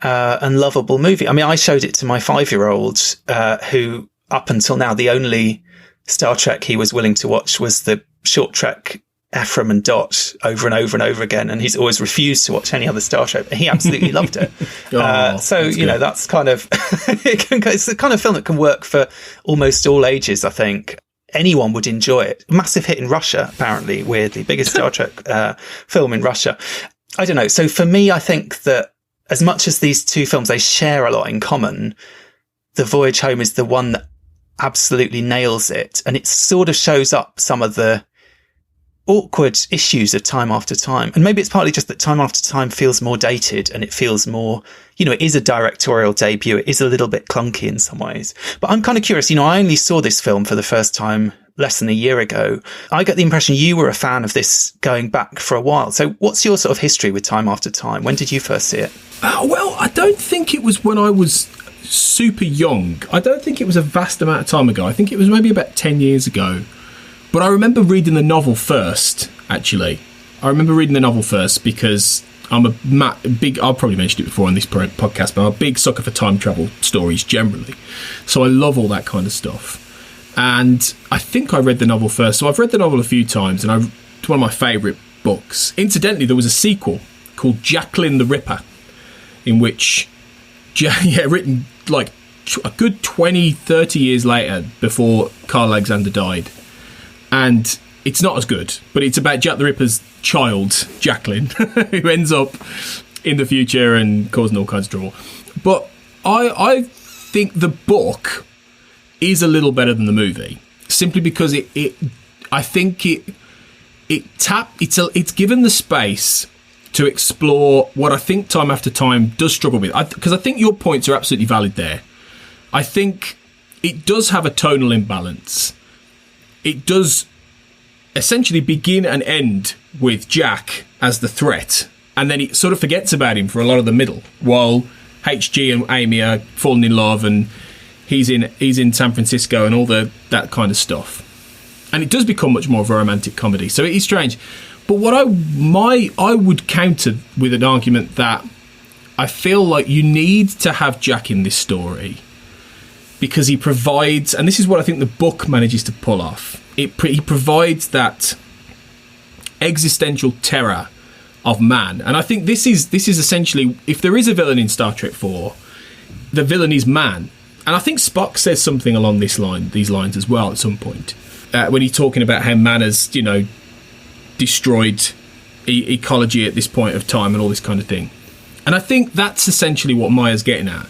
and lovable movie. I mean, I showed it to my 5-year-old, who up until now, the only Star Trek he was willing to watch was the short trek Ephraim and Dot over and over and over again, and he's always refused to watch any other Star Trek. He absolutely loved it. So you know, that's kind of it's the kind of film that can work for almost all ages. I think anyone would enjoy it. Massive hit in Russia, apparently, weirdly, biggest Star Trek film in Russia. I don't know. So for me, I think that as much as these two films, they share a lot in common, The Voyage Home is the one that absolutely nails it, and it sort of shows up some of the awkward issues of Time After Time. And maybe it's partly just that Time After Time feels more dated, and it feels more, you know, it is a directorial debut. It is a little bit clunky in some ways. But I'm kind of curious, you know, I only saw this film for the first time less than a year ago. I get the impression you were a fan of this going back for a while. So what's your sort of history with Time After Time? When did you first see it? Well, I don't think it was when I was super young. I don't think it was a vast amount of time ago. I think it was maybe about 10 years ago. But I remember reading the novel first, actually. I remember reading the novel first because I'm a big, I've probably mentioned it before on this podcast, but I'm a big sucker for time travel stories generally. So I love all that kind of stuff. And I think I read the novel first. So I've read the novel a few times, and it's one of my favourite books. Incidentally, there was a sequel called Jacqueline the Ripper, in which, written like a good 20, 30 years later, before Carl Alexander died. And It's not as good, but it's about Jack the Ripper's child, Jacqueline, who ends up in the future and causing all kinds of trouble. But I think the book is a little better than the movie, simply because it's given the space to explore what I think Time After Time does struggle with. Because I think your points are absolutely valid there. I think it does have a tonal imbalance. It does essentially begin and end with Jack as the threat, and then it sort of forgets about him for a lot of the middle, while HG and Amy are falling in love, and he's in San Francisco and all that kind of stuff. And it does become much more of a romantic comedy. So it is strange. But what I would counter with an argument that I feel like you need to have Jack in this story, because he provides, and this is what I think the book manages to pull off, he provides that existential terror of man. And I think this is essentially, if there is a villain in Star Trek 4, the villain is man. And I think Spock says something along these lines as well at some point, when he's talking about how man has, destroyed ecology at this point of time and all this kind of thing. And I think that's essentially what Meyer's getting at.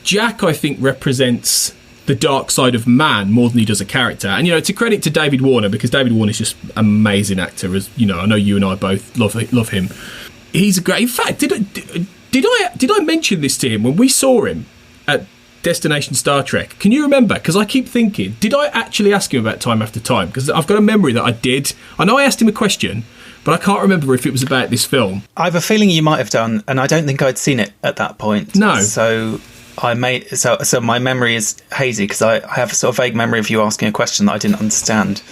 Jack, I think, represents the dark side of man more than he does a character. And, it's a credit to David Warner, because David Warner is just an amazing actor. As I know you and I both love him. He's a great... In fact, did I mention this to him when we saw him at Destination Star Trek? Can you remember? Because I keep thinking, did I actually ask him about Time After Time? Because I've got a memory that I did. I know I asked him a question, but I can't remember if it was about this film. I have a feeling you might have done, and I don't think I'd seen it at that point. No. So my memory is hazy, because I have a sort of vague memory of you asking a question that I didn't understand.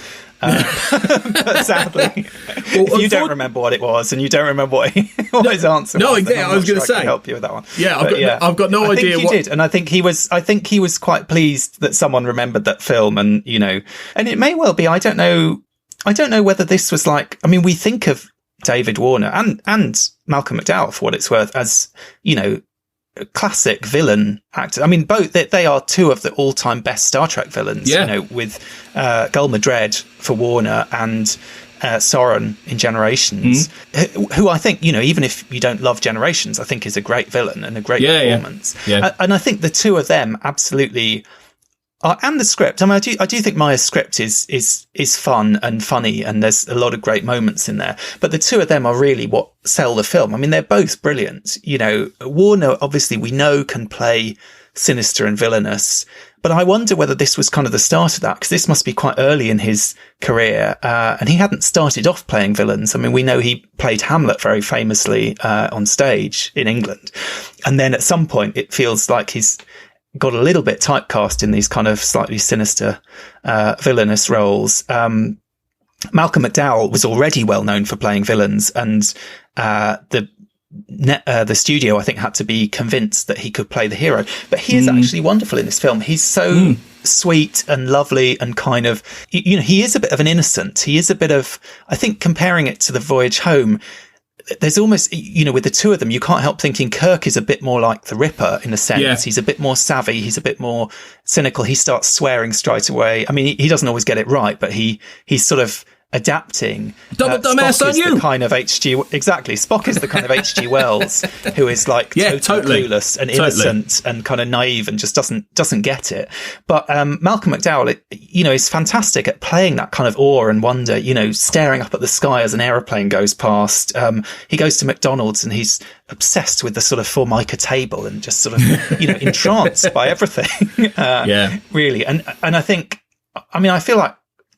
But sadly, if you don't remember what it was, and you don't remember what his answer was, I was going to say, I can help you with that one. Yeah, I've got no idea. I think you did, and I think he was quite pleased that someone remembered that film, and and it may well be. I don't know whether this was like. I mean, we think of David Warner and Malcolm McDowell, for what it's worth, as classic villain actors. I mean, both they are two of the all-time best Star Trek villains. With Gul Madred for Warner and Soren in Generations, who I think even if you don't love Generations, I think is a great villain and a great performance. Yeah. And I think the two of them absolutely. And the script. I mean, I do think Meyer's script is fun and funny, and there's a lot of great moments in there. But the two of them are really what sell the film. I mean, they're both brilliant. Warner, obviously, we know can play sinister and villainous. But I wonder whether this was kind of the start of that, because this must be quite early in his career. And he hadn't started off playing villains. I mean, we know he played Hamlet very famously on stage in England. And then at some point, it feels like he's got a little bit typecast in these kind of slightly sinister, villainous roles. Malcolm McDowell was already well known for playing villains, and the studio, I think, had to be convinced that he could play the hero. But he is actually wonderful in this film. He's so sweet and lovely, and kind of, he is a bit of an innocent. He is a bit of, I think, comparing it to the Voyage Home, there's almost, with the two of them, you can't help thinking Kirk is a bit more like the Ripper in a sense. Yeah. He's a bit more savvy. He's a bit more cynical. He starts swearing straight away. I mean, he doesn't always get it right, but he's sort of adapting. Dumbass on you. The kind of exactly. Spock is the kind of H.G. Wells who is like totally clueless and innocent and kind of naive and just doesn't get it. But Malcolm McDowell, is fantastic at playing that kind of awe and wonder. Staring up at the sky as an aeroplane goes past. He goes to McDonald's and he's obsessed with the sort of Formica table and just sort of entranced by everything. Really. And I think, I feel like,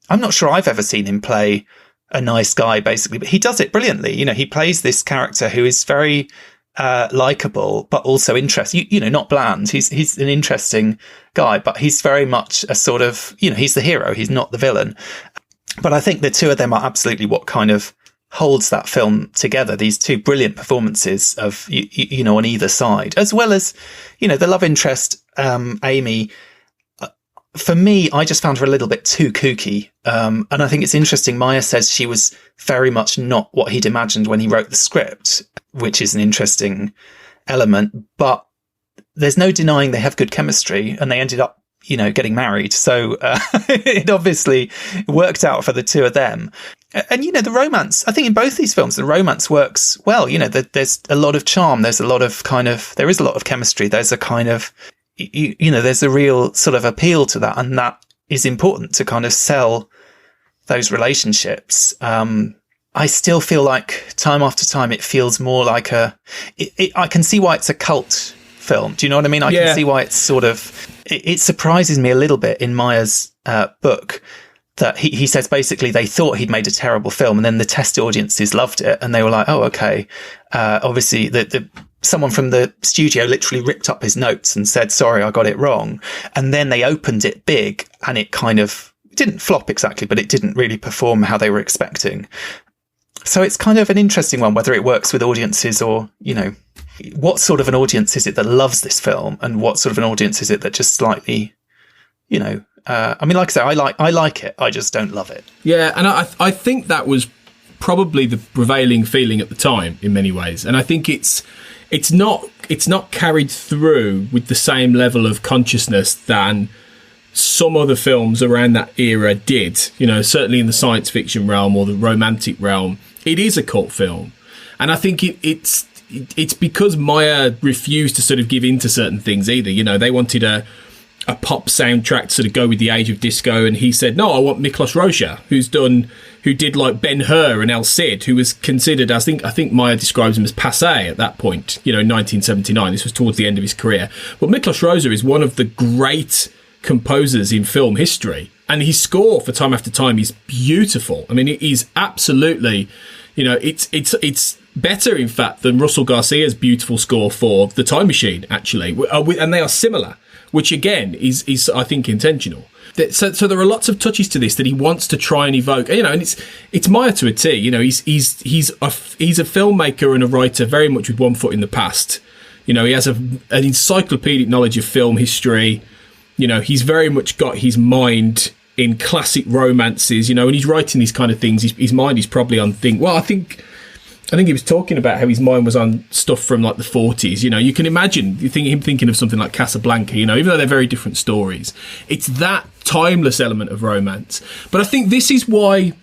I'm not sure I've ever seen him play a nice guy, basically, but he does it brilliantly. He plays this character who is very likable, but also interesting. Not bland. He's an interesting guy, but he's very much a sort of, he's the hero. He's not the villain. But I think the two of them are absolutely what kind of holds that film together. These two brilliant performances of, on either side, as well as, the love interest, Amy. For me, I just found her a little bit too kooky. And I think it's interesting. Meyer says she was very much not what he'd imagined when he wrote the script, which is an interesting element. But there's no denying they have good chemistry, and they ended up getting married. So it obviously worked out for the two of them. And, the romance, I think in both these films, the romance works well. There's a lot of charm. There's a lot of there is a lot of chemistry. There's a kind of, there's a real sort of appeal to that. And that is important to kind of sell those relationships. I still feel like time after time, it feels more like I can see why it's a cult film. Do you know what I mean? I can see why it's sort of, it surprises me a little bit in Meyer's book that he says basically they thought he'd made a terrible film, and then the test audiences loved it, and they were like, oh, okay. Obviously, someone from the studio literally ripped up his notes and said, sorry, I got it wrong. And then they opened it big, and it kind of didn't flop exactly, but it didn't really perform how they were expecting. So it's kind of an interesting one, whether it works with audiences or, what sort of an audience is it that loves this film, and what sort of an audience is it that just slightly, I mean, like I say, I like it. I just don't love it. Yeah, and I think that was probably the prevailing feeling at the time in many ways, and I think it's not carried through with the same level of consciousness than some other films around that era did. Certainly in the science fiction realm or the romantic realm, it is a cult film, and I think it's because Meyer refused to sort of give in to certain things either. They wanted a pop soundtrack to sort of go with the age of disco, and he said, no, I want Miklos Rozsa, who did like Ben-Hur and El Cid, who was considered, I think Meyer describes him as passé at that point, in 1979. This was towards the end of his career. But Miklos Rozsa is one of the great composers in film history, and his score for Time After Time is beautiful. I mean, it is absolutely, it's better, in fact, than Russell Garcia's beautiful score for The Time Machine, actually, and they are similar, which again is I think intentional. So there are lots of touches to this that he wants to try and evoke, and it's Meyer to a T. He's a filmmaker and a writer very much with one foot in the past. He has an encyclopedic knowledge of film history. He's very much got his mind in classic romances. And he's writing these kind of things. His mind is probably on things. Well, I think he was talking about how his mind was on stuff from like the 40s. You can imagine him thinking of something like Casablanca, even though they're very different stories. It's that timeless element of romance. But I think this is why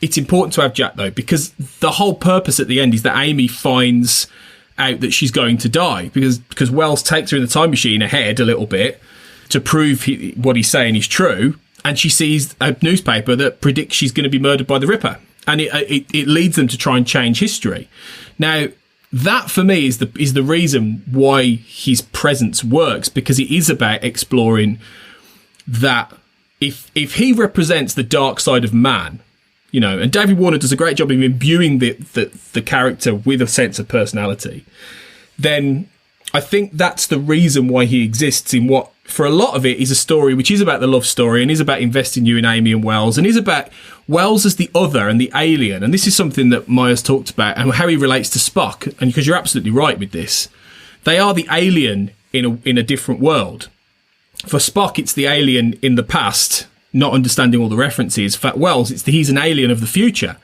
it's important to have Jack, though, because the whole purpose at the end is that Amy finds out that she's going to die because Wells takes her in the time machine ahead a little bit to prove what he's saying is true. And she sees a newspaper that predicts she's going to be murdered by the Ripper. And it leads them to try and change history. Now, that for me is the reason why his presence works, because it is about exploring that if he represents the dark side of man, and David Warner does a great job of imbuing the character with a sense of personality, then I think that's the reason why he exists in what, for a lot of it, is a story which is about the love story and is about investing you in Amy and Wells, and is about Wells as the other and the alien. And this is something that Meyer's talked about, and how he relates to Spock. And because you're absolutely right with this, they are the alien in a different world. For Spock, it's the alien in the past, not understanding all the references. For Wells, he's an alien of the future,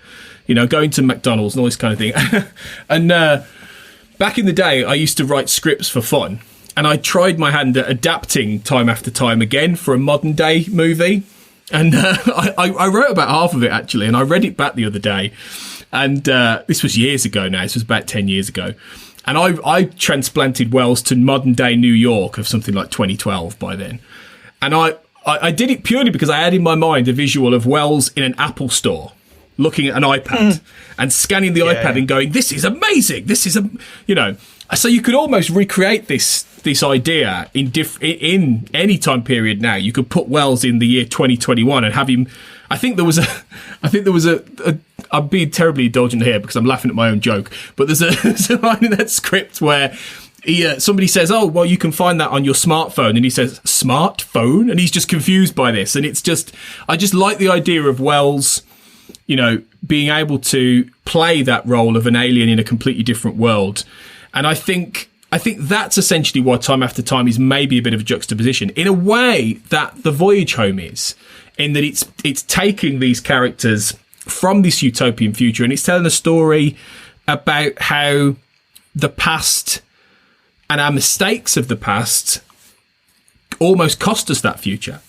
going to McDonald's and all this kind of thing. And back in the day, I used to write scripts for fun. And I tried my hand at adapting Time After Time again for a modern day movie. And I wrote about half of it, actually, and I read it back the other day. And this was years ago now. This was about 10 years ago. And I transplanted Wells to modern day New York of something like 2012 by then. And I did it purely because I had in my mind a visual of Wells in an Apple store, looking at an iPad and scanning the iPad and going, this is amazing. This is so you could almost recreate this idea in any time period now. You could put Wells in the year 2021 and have him. I think there was a I'm being terribly indulgent here because I'm laughing at my own joke, but there's a line in that script where somebody says, oh, well, you can find that on your smartphone. And he says, smartphone? And he's just confused by this. And I just like the idea of Wells, being able to play that role of an alien in a completely different world. And I think that's essentially why Time After Time is maybe a bit of a juxtaposition in a way that the Voyage Home is, in that it's taking these characters from this utopian future and it's telling a story about how the past and our mistakes of the past almost cost us that future.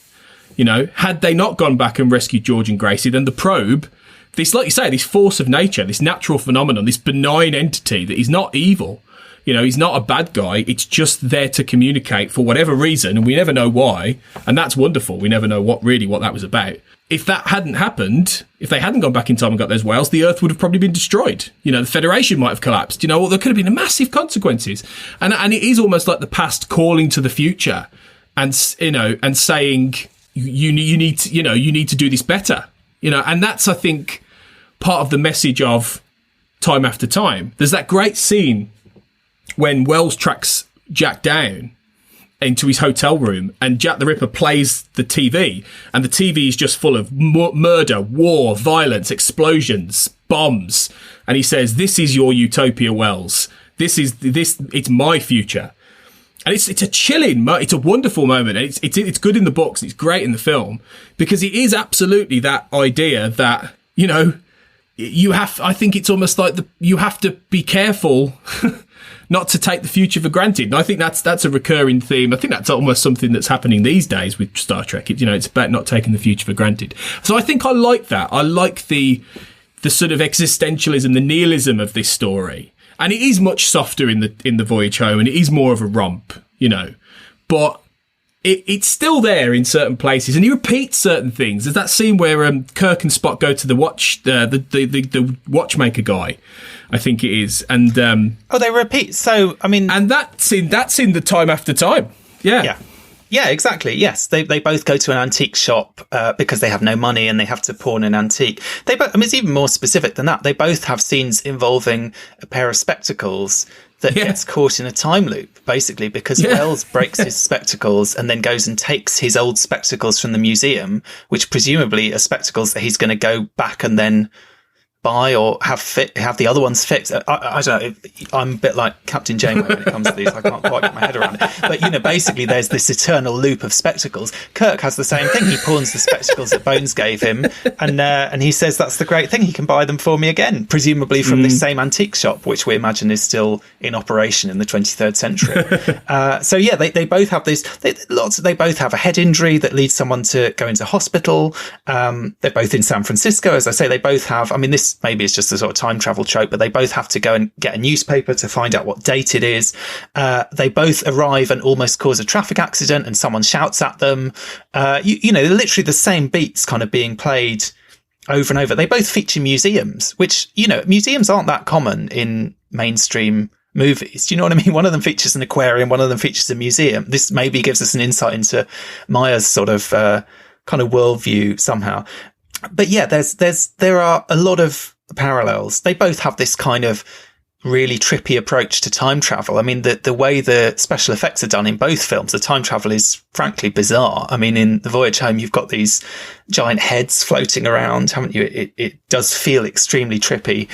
You know, had they not gone back and rescued George and Gracie, then the probe, this, like you say, this force of nature, this natural phenomenon, this benign entity that is not evil, you know, he's not a bad guy. It's just there to communicate for whatever reason, and we never know why. And that's wonderful. We never know what that was about. If that hadn't happened, if they hadn't gone back in time and got those whales, the Earth would have probably been destroyed. You know, the Federation might have collapsed. You know, or there could have been massive consequences. And it is almost like the past calling to the future, and you know, and saying you need to do this better. You know, and that's, I think, part of the message of Time After Time. There's that great scene when Wells tracks Jack down into his hotel room, and Jack the Ripper plays the TV, and the TV is just full of murder, war, violence, explosions, bombs, and he says, "This is your utopia, Wells. It's my future." And it's a chilling, it's a wonderful moment, and it's good in the books, and it's great in the film, because it is absolutely that idea that, you know, I think it's almost like you have to be careful not to take the future for granted. And I think that's a recurring theme. I think that's almost something that's happening these days with Star Trek. It's about not taking the future for granted. So I think I like that. I like the sort of existentialism, the nihilism of this story. And it is much softer in the Voyage Home, and it is more of a romp, you know. But it's still there in certain places, and he repeats certain things. There's that scene where Kirk and Spock go to the watchmaker guy, I think it is, and they repeat. So I mean, and that's in the Time After Time. Yeah, exactly. Yes, they both go to an antique shop because they have no money and they have to pawn an antique. It's even more specific than that. They both have scenes involving a pair of spectacles that gets caught in a time loop, basically, because Wells breaks his spectacles and then goes and takes his old spectacles from the museum, which presumably are spectacles that he's going to go back and then buy or have the other ones fixed. I don't know. I'm a bit like Captain Janeway when it comes to these. I can't quite get my head around it. But, you know, basically there's this eternal loop of spectacles. Kirk has the same thing. He pawns the spectacles that Bones gave him, and he says that's the great thing. He can buy them for me again, presumably from this same antique shop, which we imagine is still in operation in the 23rd century. So yeah, they both have this. They both have a head injury that leads someone to go into hospital. They're both in San Francisco, as I say. They both have. I mean, this maybe it's just a sort of time travel trope, but they both have to go and get a newspaper to find out what date it is. They both arrive and almost cause a traffic accident, and someone shouts at them. You know, literally the same beats kind of being played over and over. They both feature museums, which, you know, museums aren't that common in mainstream movies. Do you know what I mean? One of them features an aquarium, one of them features a museum. This maybe gives us an insight into Meyer's sort of kind of worldview somehow. But yeah, there are a lot of parallels. They both have this kind of really trippy approach to time travel. I mean, the way the special effects are done in both films, the time travel is frankly bizarre. I mean, in The Voyage Home, you've got these giant heads floating around, haven't you? It does feel extremely trippy.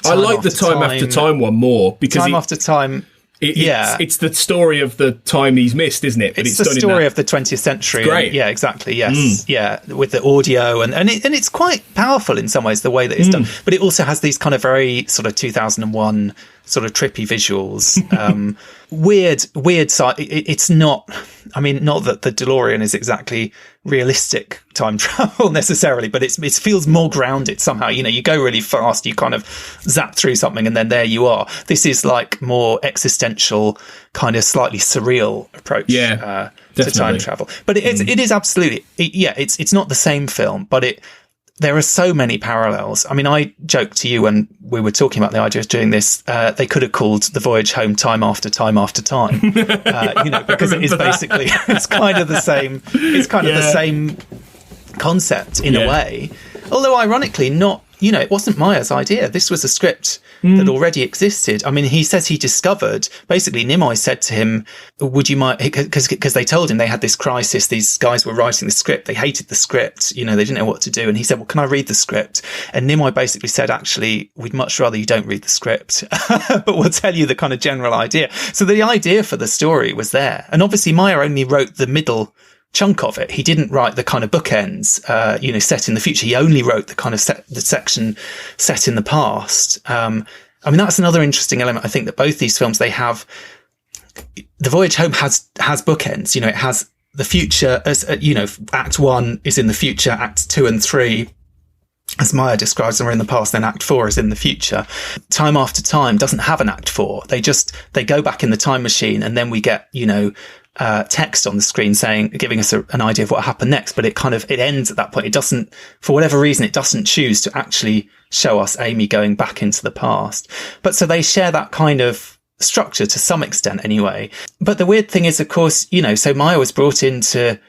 I like the Time After Time one more because Time After Time. It's the story of the time he's missed, isn't it? But it's the story of the 20th century. It's great. Yeah, exactly. Yes. Yeah. With the audio and it's quite powerful in some ways, the way that it's done. But it also has these kind of very sort of 2001 sort of trippy visuals. Weird side. It's not, I mean, not that the DeLorean is exactly realistic time travel necessarily, but it feels more grounded somehow. You know, you go really fast, you kind of zap through something and then there you are. This is like more existential, kind of slightly surreal approach to time travel. But it is absolutely, it's not the same film, but there are so many parallels. I mean, I joked to you when we were talking about the idea of doing this, they could have called The Voyage Home Time After Time After Time, you know, because it is basically, it's kind of the same, the same concept in a way. Although ironically not, you know, it wasn't Meyer's idea. This was a script that already existed. I mean, he says he discovered, basically Nimoy said to him, would you mind, because they told him they had this crisis. These guys were writing the script. They hated the script. You know, they didn't know what to do. And he said, well, can I read the script? And Nimoy basically said, actually, we'd much rather you don't read the script, but we'll tell you the kind of general idea. So the idea for the story was there. And obviously Meyer only wrote the middle chunk of it. He didn't write the kind of bookends, you know, set in the future. He only wrote the kind of the section set in the past. I mean, that's another interesting element. I think that both these films, they have, The Voyage Home has bookends, you know, it has the future, as Act 1 is in the future, Acts 2 and 3, as Meyer describes them, are in the past, then Act 4 is in the future. Time After Time doesn't have an Act 4. They go back in the time machine, and then we get, text on the screen giving us an idea of what happened next, but it ends at that point. It doesn't, for whatever reason, it doesn't choose to actually show us Amy going back into the past. But so they share that kind of structure to some extent anyway. But the weird thing is, of course, so Meyer was brought in to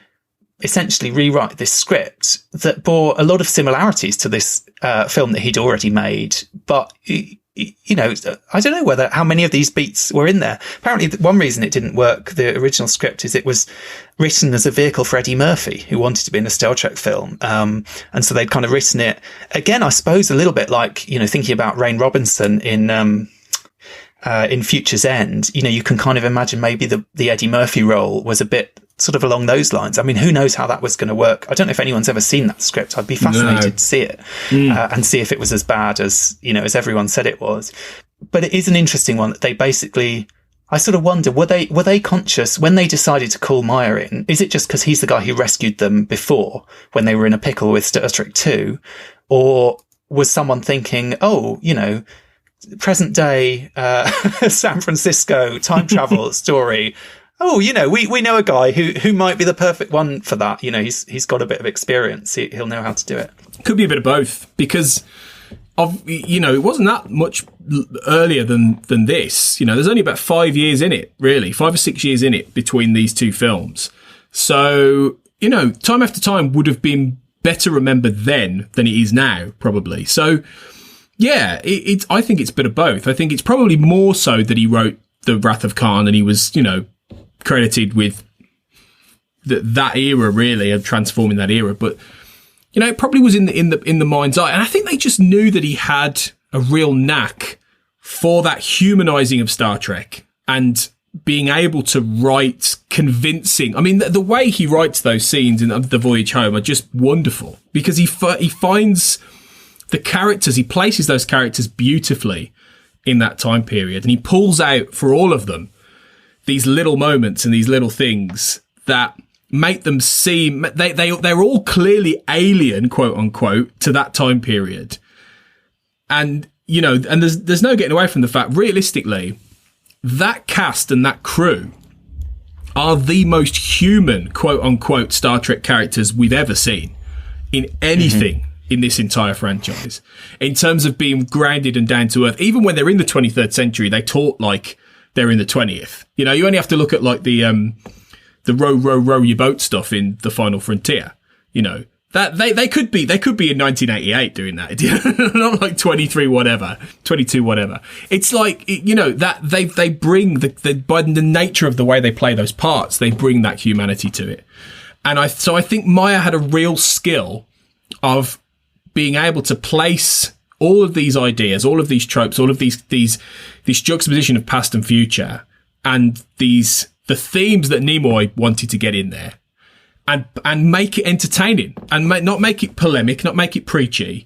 essentially rewrite this script that bore a lot of similarities to this film that he'd already made. But, I don't know how many of these beats were in there. Apparently, one reason it didn't work, the original script, is it was written as a vehicle for Eddie Murphy, who wanted to be in a Star Trek film. And so they'd kind of written it, again, I suppose, a little bit like, thinking about Rain Robinson in Future's End. You can kind of imagine maybe the Eddie Murphy role was a bit sort of along those lines. I mean, who knows how that was going to work? I don't know if anyone's ever seen that script. I'd be fascinated to see it and see if it was as bad as, as everyone said it was. But it is an interesting one that they basically, I sort of wonder, were they conscious when they decided to call Meyer in? Is it just because he's the guy who rescued them before when they were in a pickle with Star Trek 2? Or was someone thinking, present day, San Francisco time travel story? Oh, we know a guy who might be the perfect one for that. He's got a bit of experience. He'll know how to do it. Could be a bit of both, because it wasn't that much earlier than this. There's only about 5 years in it, really, 5 or 6 years in it between these two films. So, Time After Time would have been better remembered then than it is now, probably. So, yeah, I think it's a bit of both. I think it's probably more so that he wrote The Wrath of Khan and he was, credited with that era, really, of transforming that era. But it probably was in the mind's eye, and I think they just knew that he had a real knack for that humanizing of Star Trek and being able to write convincing. I mean, the way he writes those scenes in The Voyage Home are just wonderful, because he finds the characters, he places those characters beautifully in that time period, and he pulls out for all of them these little moments and these little things that make them seem, they're all clearly alien, quote unquote, to that time period. And, and there's no getting away from the fact, realistically, that cast and that crew are the most human, quote unquote, Star Trek characters we've ever seen in anything in this entire franchise. In terms of being grounded and down to earth, even when they're in the 23rd century, they talk like they're in the 20th. You only have to look at like the row your boat stuff in The Final Frontier. That they could be in 1988 doing that. Not like 22 whatever. It's like, that they bring by the nature of the way they play those parts, they bring that humanity to it. And I think Meyer had a real skill of being able to place all of these ideas, all of these tropes, all of these juxtaposition of past and future, and the themes that Nimoy wanted to get in there, and make it entertaining, and not make it polemic, not make it preachy,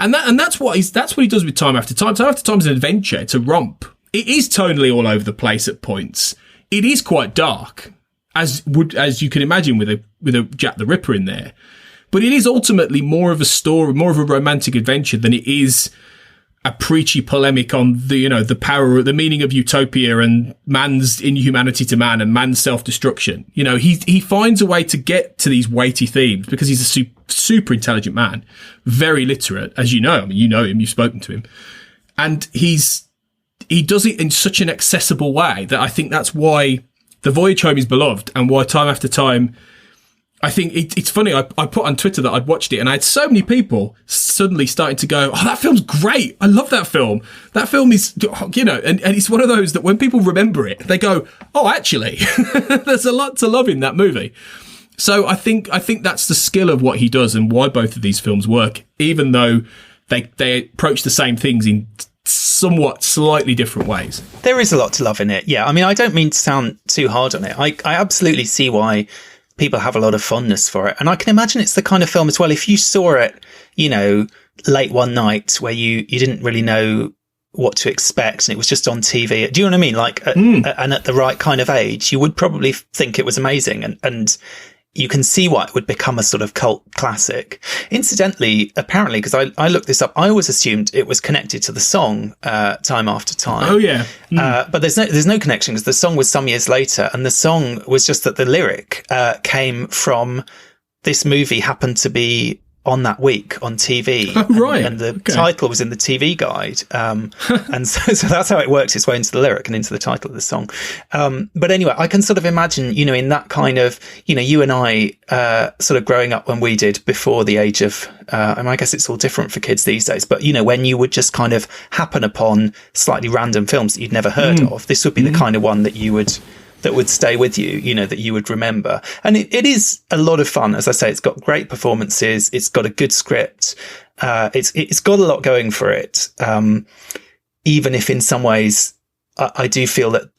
and that's what he does with Time After Time. Time After Time is an adventure. It's a romp. It is tonally all over the place at points. It is quite dark, as you can imagine with a Jack the Ripper in there. But it is ultimately more of a story, more of a romantic adventure than it is a preachy polemic on the power, the meaning of utopia and man's inhumanity to man and man's self-destruction. He finds a way to get to these weighty themes because he's a super intelligent man, very literate, as you know. I mean, you know him, you've spoken to him, and he does it in such an accessible way that I think that's why The Voyage Home is beloved, and why Time After Time. I think it's funny. I put on Twitter that I'd watched it, and I had so many people suddenly starting to go, "Oh, that film's great! I love that film. That film is, and it's one of those that when people remember it, they go, "Oh, actually, there's a lot to love in that movie." So I think that's the skill of what he does and why both of these films work, even though they approach the same things in somewhat slightly different ways. There is a lot to love in it. Yeah, I mean, I don't mean to sound too hard on it. I absolutely see why people have a lot of fondness for it. And I can imagine it's the kind of film as well, if you saw it, late one night where you didn't really know what to expect, and it was just on TV. Do you know what I mean? Like, and at the right kind of age, you would probably think it was amazing, and you can see why it would become a sort of cult classic. Incidentally, apparently, because I looked this up, I always assumed it was connected to the song Time After Time. Oh yeah, but there's no connection, because the song was some years later, and the song was just that the lyric came from this movie happened to be on that week on TV. Oh, right. And the title was in the TV guide. And so that's how it works its way into the lyric and into the title of the song. But anyway, I can sort of imagine, you know, in that kind of, you know, you and I, sort of growing up when we did before the age of, and I guess it's all different for kids these days, but, you know, when you would just kind of happen upon slightly random films that you'd never heard of, this would be the kind of one that would stay with you, you know, that you would remember. And it is a lot of fun. As I say, it's got great performances. It's got a good script. It's got a lot going for it. Even if in some ways I do feel that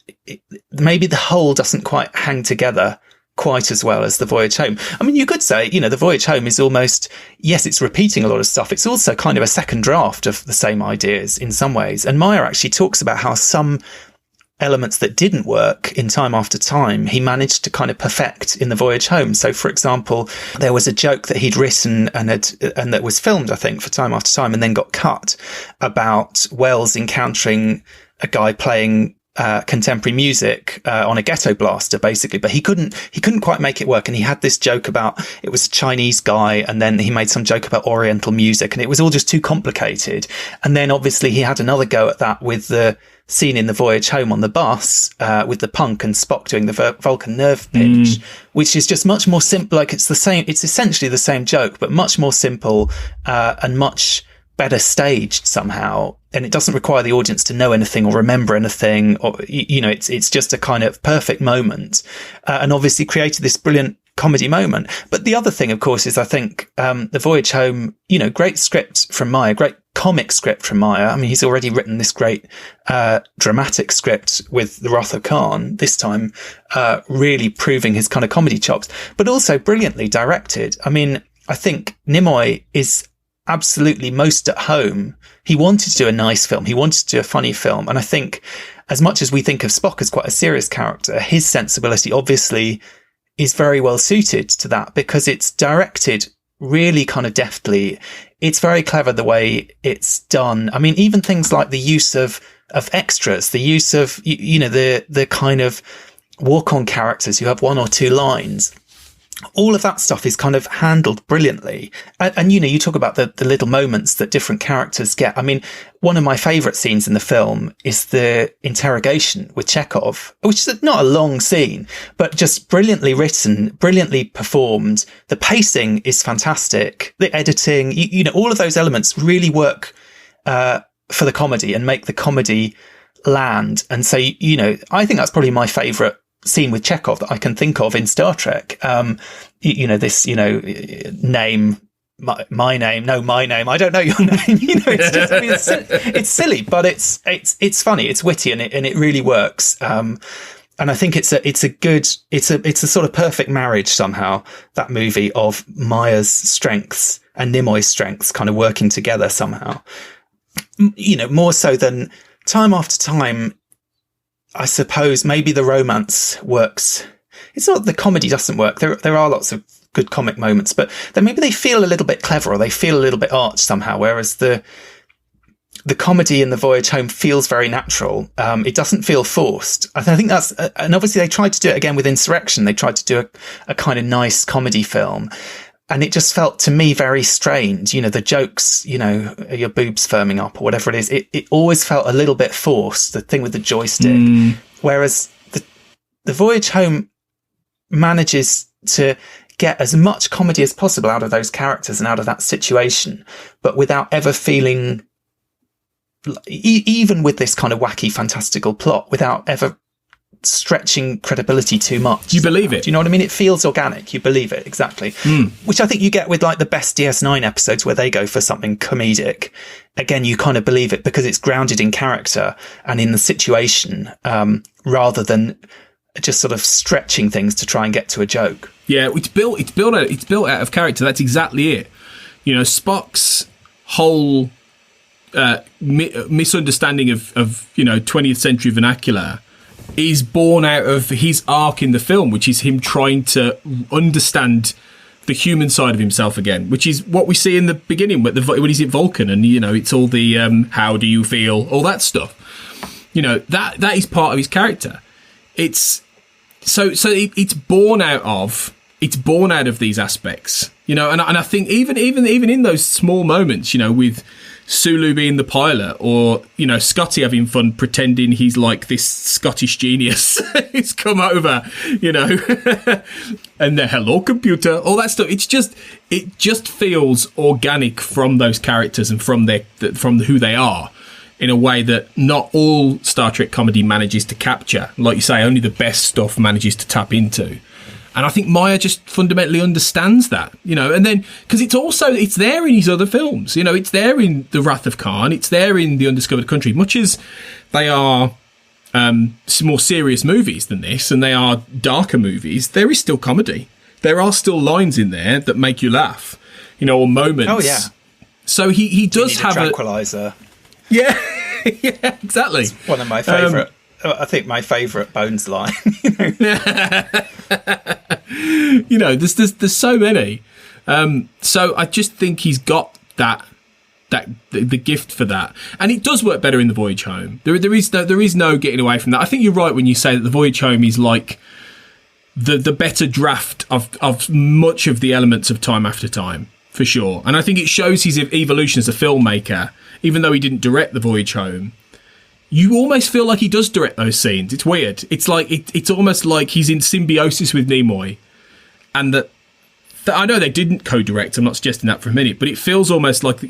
maybe the whole doesn't quite hang together quite as well as The Voyage Home. I mean, you could say, you know, The Voyage Home is almost, yes, it's repeating a lot of stuff. It's also kind of a second draft of the same ideas in some ways. And Meyer actually talks about how some elements that didn't work in Time After Time, he managed to kind of perfect in The Voyage Home. So, for example, there was a joke that he'd written and that was filmed, I think, for Time After Time and then got cut, about Wells encountering a guy playing contemporary music on a ghetto blaster, basically, but he couldn't quite make it work. And he had this joke about it was a Chinese guy, and then he made some joke about Oriental music, and it was all just too complicated. And then obviously he had another go at that with the scene in The Voyage Home on the bus, with the punk and Spock doing the Vulcan nerve pinch, which is just much more simple. Like it's essentially the same joke, but much more simple, and much better staged somehow. And it doesn't require the audience to know anything or remember anything, or, you know, it's just a kind of perfect moment, and obviously created this brilliant comedy moment. But the other thing, of course, is I think, The Voyage Home, you know, great script from Meyer, great comic script from Meyer. I mean, he's already written this great, dramatic script with The Wrath of Khan, this time, really proving his kind of comedy chops, but also brilliantly directed. I mean, I think Nimoy is absolutely most at home. He wanted to do a nice film. He wanted to do a funny film. And I think as much as we think of Spock as quite a serious character, his sensibility obviously is very well suited to that, because it's directed really kind of deftly. It's very clever the way it's done. I mean, even things like the use of extras, the use of, you know, the kind of walk-on characters who have one or two lines. All of that stuff is kind of handled brilliantly. And you know, you talk about the little moments that different characters get. I mean, one of my favorite scenes in the film is the interrogation with Chekhov, which is not a long scene, but just brilliantly written, brilliantly performed. The pacing is fantastic. The editing, you know, all of those elements really work, for the comedy and make the comedy land. And so, you know, I think that's probably my favorite scene with Chekhov that I can think of in Star Trek. You know, this, you know, name, my name, I don't know your name. You know, it's just, I mean, it's silly, but it's funny, it's witty, and it really works. And I think it's a sort of perfect marriage somehow, that movie, of Meyer's strengths and Nimoy's strengths kind of working together somehow. You know, more so than Time After Time. I suppose maybe the romance works. It's not the comedy doesn't work. There are lots of good comic moments, but then maybe they feel a little bit clever, or they feel a little bit arch somehow. Whereas the comedy in The Voyage Home feels very natural. It doesn't feel forced. I think that's, and obviously they tried to do it again with Insurrection. They tried to do a kind of nice comedy film. And it just felt to me very strange. You know, the jokes, you know, your boobs firming up or whatever it is, it always felt a little bit forced, the thing with the joystick. Whereas the Voyage Home manages to get as much comedy as possible out of those characters and out of that situation, but without ever feeling, even with this kind of wacky, fantastical plot, without ever stretching credibility too much. You believe it. Do you know what I mean? It feels organic. You believe it, exactly. Which I think you get with like the best DS9 episodes, where they go for something comedic. Again, you kind of believe it because it's grounded in character and in the situation, rather than just sort of stretching things to try and get to a joke. Yeah, it's built out of character. That's exactly it. You know, Spock's whole misunderstanding of 20th century vernacular is born out of his arc in the film, which is him trying to understand the human side of himself again, which is what we see in the beginning when he's at Vulcan, and it's all the how do you feel, all that stuff. That is part of his character. It's born out of these aspects, and I think even in those small moments, with Sulu being the pilot, or Scotty having fun pretending he's like this Scottish genius who's come over, and the hello computer, all that stuff. It just feels organic from those characters and from who they are, in a way that not all Star Trek comedy manages to capture. Like you say, only the best stuff manages to tap into. And I think Meyer just fundamentally understands that, and then, because it's there in his other films, it's there in The Wrath of Khan, it's there in The Undiscovered Country, much as they are more serious movies than this, and they are darker movies, there is still comedy. There are still lines in there that make you laugh, or moments. Oh, yeah. So he does have a tranquilizer. Yeah, yeah, exactly. It's one of my favourite. I think my favourite Bones line. There's so many. So I just think he's got the gift for that, and it does work better in The Voyage Home. There is no getting away from that. I think you're right when you say that The Voyage Home is like the better draft of much of the elements of Time After Time, for sure. And I think it shows his evolution as a filmmaker, even though he didn't direct The Voyage Home. You almost feel like he does direct those scenes. It's weird. It's like it's almost like he's in symbiosis with Nimoy, and that I know they didn't co-direct. I'm not suggesting that for a minute, but it feels almost like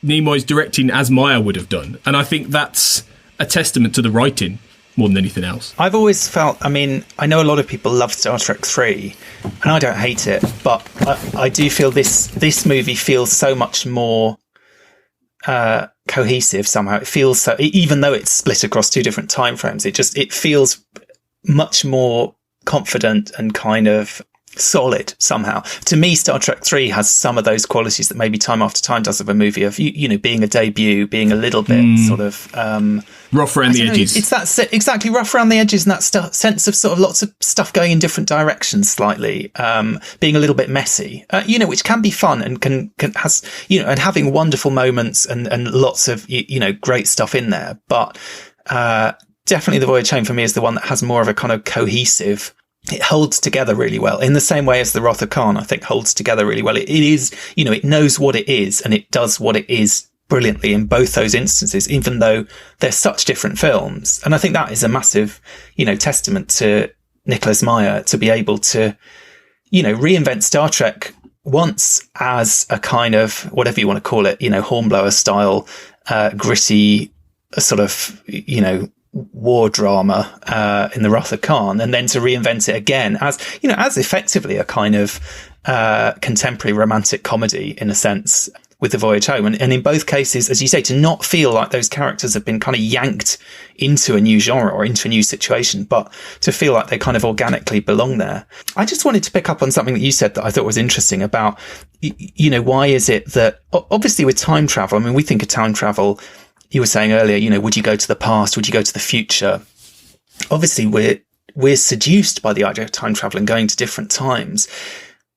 Nimoy's directing as Meyer would have done, and I think that's a testament to the writing more than anything else. I've always felt. I mean, I know a lot of people love Star Trek 3, and I don't hate it, but I do feel this movie feels so much more cohesive somehow. It feels so, even though it's split across two different time frames, it feels much more confident and kind of solid somehow. To me, Star Trek 3 has some of those qualities that maybe Time After Time does of a movie, of being a debut, being a little bit sort of rough around the edges. It's that exactly, rough around the edges, and that sense of sort of lots of stuff going in different directions slightly, being a little bit messy, which can be fun and can has and having wonderful moments and lots of great stuff in there. But definitely The Voyage Home for me is the one that has more of a kind of cohesive. It holds together really well, in the same way as The Wrath of Khan, I think, holds together really well. It is, it knows what it is, and it does what it is brilliantly in both those instances, even though they're such different films. And I think that is a massive, testament to Nicholas Meyer, to be able to, reinvent Star Trek once as a kind of, whatever you want to call it, Hornblower style, gritty sort of, war drama in The Wrath of Khan, and then to reinvent it again as effectively a kind of contemporary romantic comedy in a sense with The Voyage Home. And in both cases, as you say, to not feel like those characters have been kind of yanked into a new genre or into a new situation, but to feel like they kind of organically belong there. I just wanted to pick up on something that you said that I thought was interesting about, why is it that obviously with time travel, I mean, we think of time travel, you were saying earlier, would you go to the past? Would you go to the future? Obviously, we're seduced by the idea of time travel and going to different times.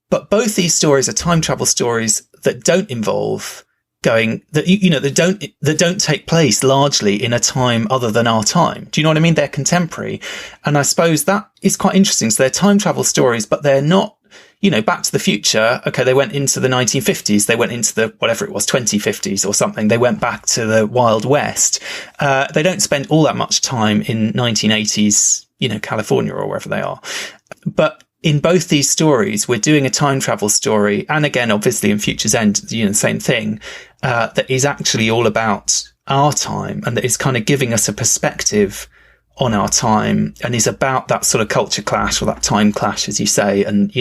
But both these stories are time travel stories that don't involve that don't take place largely in a time other than our time. Do you know what I mean? They're contemporary. And I suppose that is quite interesting. So they're time travel stories, but they're not, Back to the Future. Okay, they went into the 1950s. They went into the, whatever it was, 2050s or something. They went back to the Wild West. They don't spend all that much time in 1980s, California or wherever they are. But in both these stories, we're doing a time travel story. And again, obviously in Future's End, the same thing, that is actually all about our time, and that is kind of giving us a perspective on our time, and is about that sort of culture clash, or that time clash, as you say. And,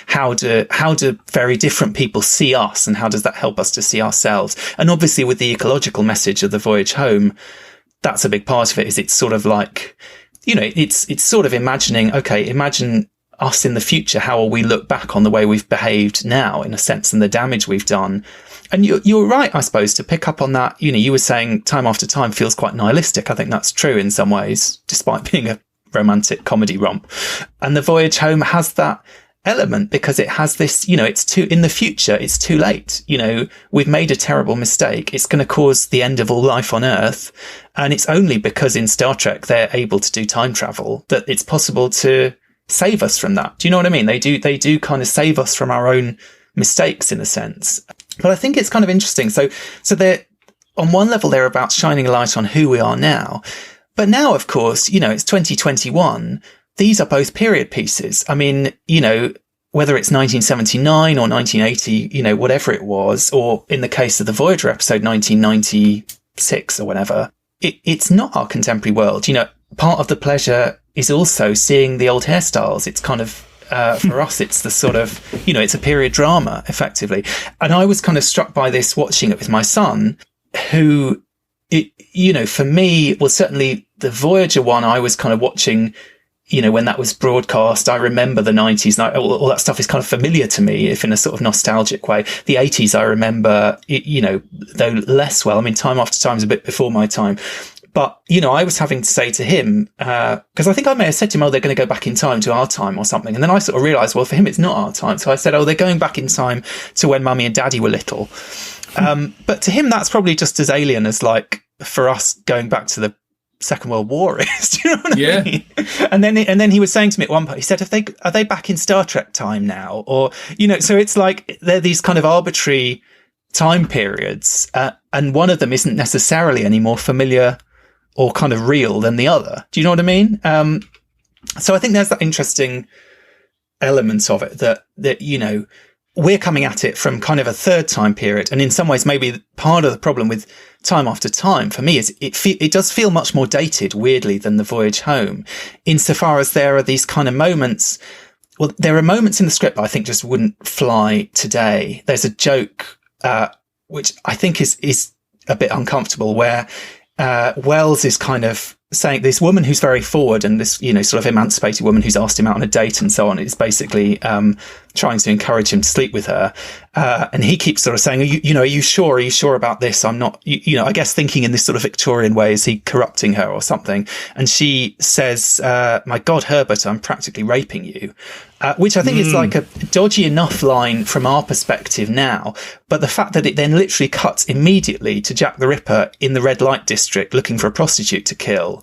how do very different people see us, and how does that help us to see ourselves? And obviously with the ecological message of The Voyage Home, that's a big part of it, is it's sort of like, it's sort of imagining, okay, imagine us in the future? How will we look back on the way we've behaved now, in a sense, and the damage we've done? And you're right, I suppose, to pick up on that. You were saying Time After Time feels quite nihilistic. I think that's true in some ways, despite being a romantic comedy romp. And The Voyage Home has that element, because it has this, in the future, it's too late. We've made a terrible mistake. It's going to cause the end of all life on Earth. And it's only because in Star Trek they're able to do time travel that it's possible to save us from that. Do you know what I mean? They do kind of save us from our own mistakes, in a sense. But I think it's kind of interesting. So they're, on one level, they're about shining a light on who we are now. But now, of course, it's 2021. These are both period pieces. I mean, whether it's 1979 or 1980, whatever it was, or in the case of the Voyager episode, 1996 or whatever, it's not our contemporary world. Part of the pleasure is also seeing the old hairstyles. It's kind of, for us, it's the sort of, it's a period drama, effectively. And I was kind of struck by this watching it with my son, who, for me, well, certainly the Voyager one, I was kind of watching, when that was broadcast. I remember the 90s, and all that stuff is kind of familiar to me, if in a sort of nostalgic way. The 80s, I remember, though less well. I mean, Time After Time is a bit before my time. But, I was having to say to him, because I think I may have said to him, they're going to go back in time to our time or something. And then I sort of realised, well, for him, it's not our time. So I said, they're going back in time to when Mummy and Daddy were little. But to him, that's probably just as alien as, like, for us going back to the Second World War is. Do you know what I mean? And then he was saying to me at one point, he said, are they back in Star Trek time now? Or, so it's like they're these kind of arbitrary time periods, and one of them isn't necessarily any more familiar or kind of real than the other. Do you know what I mean? So I think there's that interesting element of it that we're coming at it from kind of a third time period. And in some ways, maybe part of the problem with Time After Time for me is it does feel much more dated, weirdly, than The Voyage Home, insofar as there are these kind of moments. Well, there are moments in the script that I think just wouldn't fly today. There's a joke, which I think is a bit uncomfortable, where Wells is kind of saying, this woman who's very forward, and this, sort of emancipated woman who's asked him out on a date and so on, is basically trying to encourage him to sleep with her. And he keeps sort of saying, are you sure about this? I'm not, I guess thinking in this sort of Victorian way, is he corrupting her or something? And she says, my God, Herbert, I'm practically raping you. Which I think is like a dodgy enough line from our perspective now. But the fact that it then literally cuts immediately to Jack the Ripper in the red light district looking for a prostitute to kill.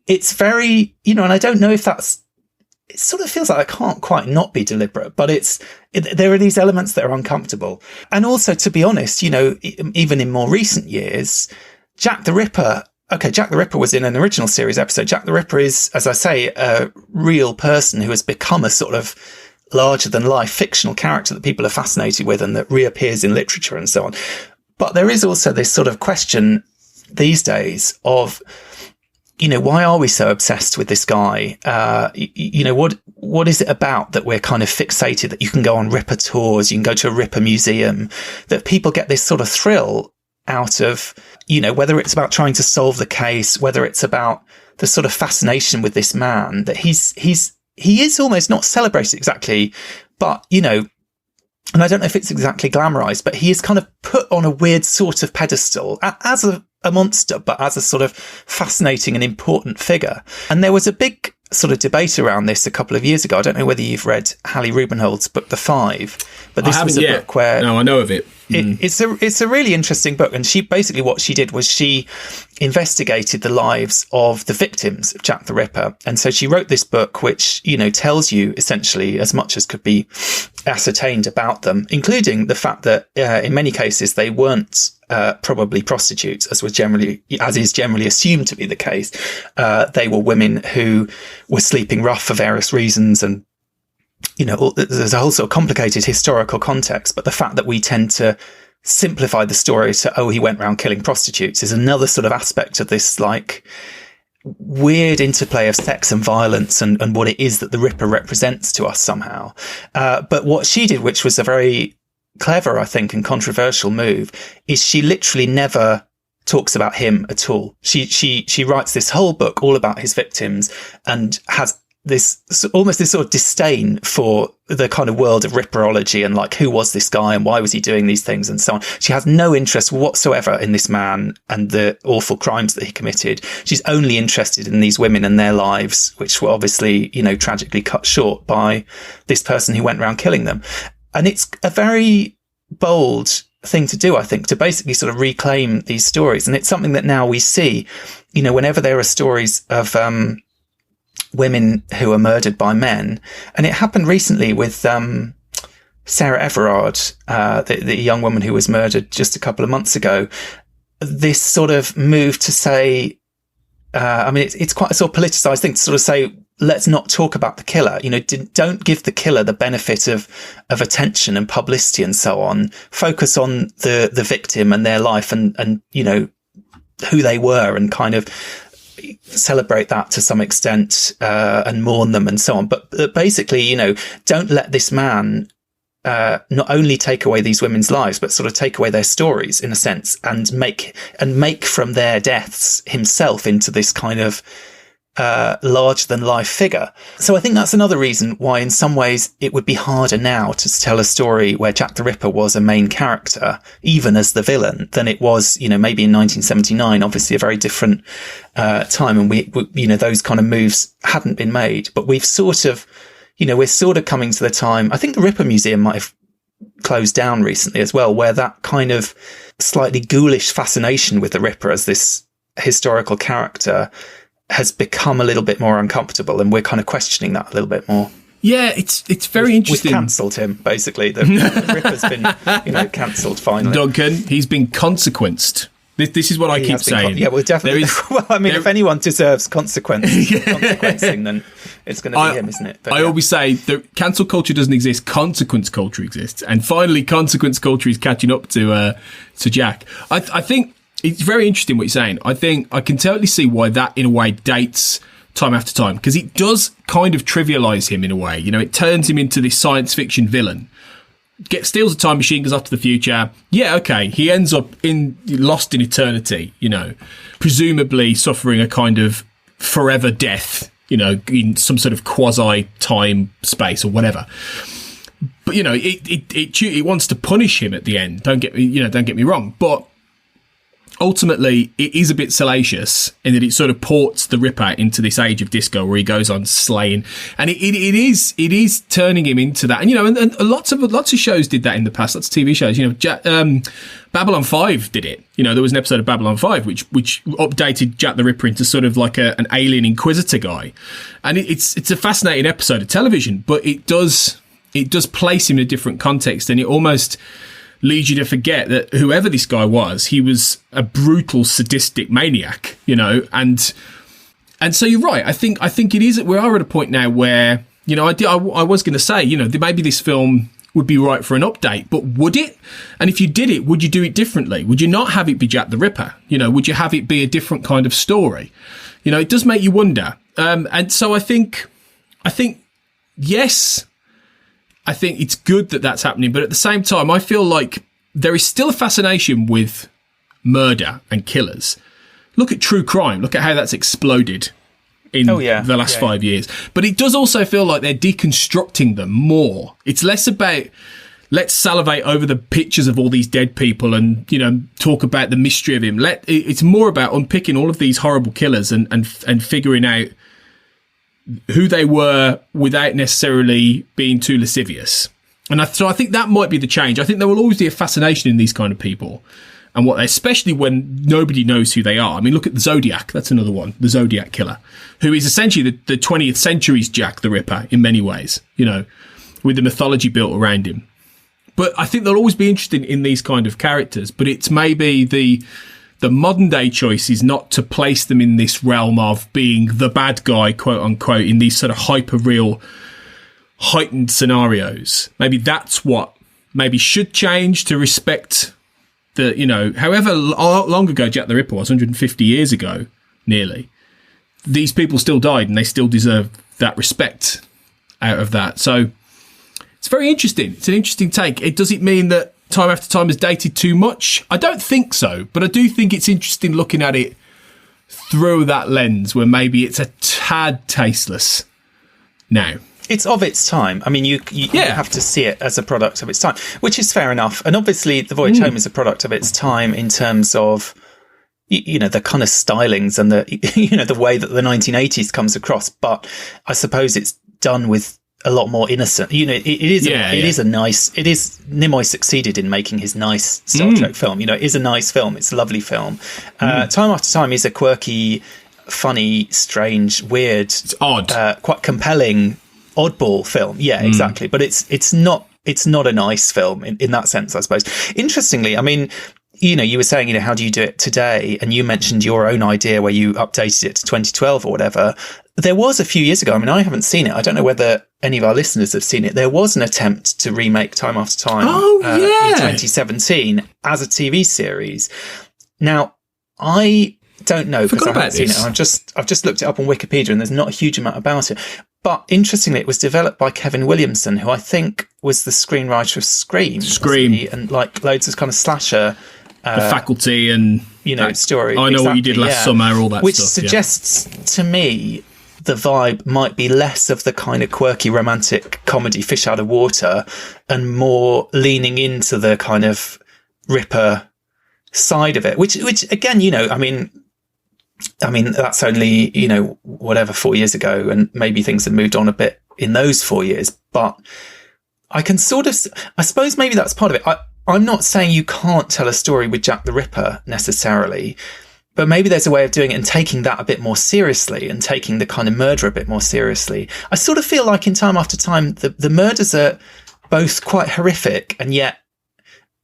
It's very, and I don't know if it sort of feels like it can't quite not be deliberate, but there are these elements that are uncomfortable. And also, to be honest, even in more recent years, Jack the Ripper was in an original series episode. Jack the Ripper is, as I say, a real person who has become a sort of larger than life fictional character that people are fascinated with and that reappears in literature and so on. But there is also this sort of question these days of, why are we so obsessed with this guy? What is it about that we're kind of fixated, that you can go on Ripper tours, you can go to a Ripper museum, that people get this sort of thrill out of, whether it's about trying to solve the case, whether it's about the sort of fascination with this man, that he is almost not celebrated exactly, but, and I don't know if it's exactly glamorized, but he is kind of put on a weird sort of pedestal as a monster, but as a sort of fascinating and important figure. And there was a big sort of debate around this a couple of years ago. I don't know whether you've read Hallie Rubenhold's book, The Five, but this was a book where... No, I know of it. It's a really interesting book. And she basically, what she did was she investigated the lives of the victims of Jack the Ripper. And so she wrote this book, which, tells you essentially as much as could be ascertained about them, including the fact that in many cases they weren't probably prostitutes, as is generally assumed to be the case. They were women who were sleeping rough for various reasons, and there's a whole sort of complicated historical context. But the fact that we tend to simplify the story to, he went around killing prostitutes, is another sort of aspect of this like weird interplay of sex and violence and what it is that the Ripper represents to us somehow. But what she did, which was a very clever, I think, and controversial move, is she literally never talks about him at all. She writes this whole book all about his victims and has almost this sort of disdain for the kind of world of ripperology and like, who was this guy and why was he doing these things and so on. She has no interest whatsoever in this man and the awful crimes that he committed. She's only interested in these women and their lives, which were obviously, you know, tragically cut short by this person who went around killing them. And it's a very bold thing to do, I think, to basically sort of reclaim these stories. And it's something that now we see, you know, whenever there are stories of, women who are murdered by men. And it happened recently with Sarah Everard, the young woman who was murdered just a couple of months ago. This sort of move to say, I mean, it's quite a sort of politicized thing to sort of say, let's not talk about the killer. You know, don't give the killer the benefit of attention and publicity and so on. Focus on the victim and their life and, you know, who they were and kind of celebrate that to some extent, and mourn them and so on. But basically, you know, don't let this man, not only take away these women's lives, but sort of take away their stories in a sense and make from their deaths himself into this kind of, larger than life figure. So I think that's another reason why in some ways it would be harder now to tell a story where Jack the Ripper was a main character, even as the villain, than it was, you know, maybe in 1979, obviously a very different, time. And we, you know, those kind of moves hadn't been made, but we've sort of, you know, we're sort of coming to the time. I think the Ripper Museum might have closed down recently as well, where that kind of slightly ghoulish fascination with the Ripper as this historical character has become a little bit more uncomfortable, and we're kind of questioning that a little bit more. Yeah, it's very interesting. We've cancelled him, basically. The Ripper's been, you know, cancelled finally. Duncan, he's been consequenced. This is what I keep saying. Yeah, well, definitely. Well, I mean, if anyone deserves consequencing, then it's going to be him, isn't it? But, I always say that cancel culture doesn't exist, consequence culture exists. And finally, consequence culture is catching up to Jack. I think it's very interesting what you're saying. I think I can totally see why that, in a way, dates time after time, because it does kind of trivialise him in a way. You know, it turns him into this science fiction villain. Steals a time machine, goes off to the future. Yeah, okay. He ends up lost in eternity, you know, presumably suffering a kind of forever death, you know, in some sort of quasi time space or whatever. But, you know, it wants to punish him at the end. Don't get me wrong. But ultimately, it is a bit salacious in that it sort of ports the Ripper into this age of disco where he goes on slaying, and it is turning him into that. And you know, and lots of shows did that in the past. Lots of TV shows. You know, Babylon 5 did it. You know, there was an episode of Babylon 5 which updated Jack the Ripper into sort of like an alien inquisitor guy, and it's a fascinating episode of television. But it does place him in a different context, and it almost leads you to forget that whoever this guy was, he was a brutal, sadistic maniac, you know, and so you're right. I think it is. We are at a point now where, you know, I was going to say, you know, maybe this film would be right for an update, but would it? And if you did it, would you do it differently? Would you not have it be Jack the Ripper? You know, would you have it be a different kind of story? You know, it does make you wonder. And so I think yes. I think it's good that that's happening, but at the same time, I feel like there is still a fascination with murder and killers. Look at true crime. Look at how that's exploded in the last 5 years. But it does also feel like they're deconstructing them more. It's less about let's salivate over the pictures of all these dead people and, you know, talk about the mystery of him. It's more about unpicking all of these horrible killers and figuring out who they were without necessarily being too lascivious. And so I think that might be the change. I think there will always be a fascination in these kind of people, and especially when nobody knows who they are. I mean, look at the Zodiac. That's another one, the Zodiac Killer, who is essentially the 20th century's Jack the Ripper in many ways, you know, with the mythology built around him. But I think they'll always be interested in these kind of characters, but it's maybe the modern day choice is not to place them in this realm of being the bad guy, quote unquote, in these sort of hyper real, heightened scenarios. Maybe that's what maybe should change to respect the, you know, however long ago Jack the Ripper was, 150 years ago, nearly. These people still died and they still deserve that respect out of that. So it's very interesting. It's an interesting take. Does it mean that time after time has dated too much? I don't think so, but I do think it's interesting looking at it through that lens where maybe it's a tad tasteless now. It's of its time. I mean, you have to see it as a product of its time, which is fair enough. And obviously, The Voyage Home is a product of its time in terms of, the kind of stylings and the way that the 1980s comes across. But I suppose it's done with a lot more innocent. It is Nimoy succeeded in making his nice Star Trek film. It is a nice film. It's a lovely film. Time After Time is a quirky, funny, strange, weird, it's odd, quite compelling, oddball film. Yeah, exactly. But it's not a nice film in that sense, I suppose. Interestingly, I mean, you were saying, how do you do it today? And you mentioned your own idea where you updated it to 2012 or whatever. There was a few years ago. I mean, I haven't seen it. I don't know whether any of our listeners have seen it. There was an attempt to remake Time After Time in 2017 as a TV series. Now, I don't know because I haven't seen it. I've just looked it up on Wikipedia and there's not a huge amount about it. But interestingly, it was developed by Kevin Williamson, who I think was the screenwriter of Scream. And like loads of kind of slasher. The Faculty and story. I know what you did last summer, all that which stuff. Which suggests to me the vibe might be less of the kind of quirky romantic comedy fish out of water and more leaning into the kind of Ripper side of it, which again, I mean that's only, whatever, 4 years ago, and maybe things have moved on a bit in those 4 years, but I can I suppose maybe that's part of it. I'm not saying you can't tell a story with Jack the Ripper necessarily, but maybe there's a way of doing it and taking that a bit more seriously and taking the kind of murder a bit more seriously. I sort of feel like in Time After Time, the murders are both quite horrific and yet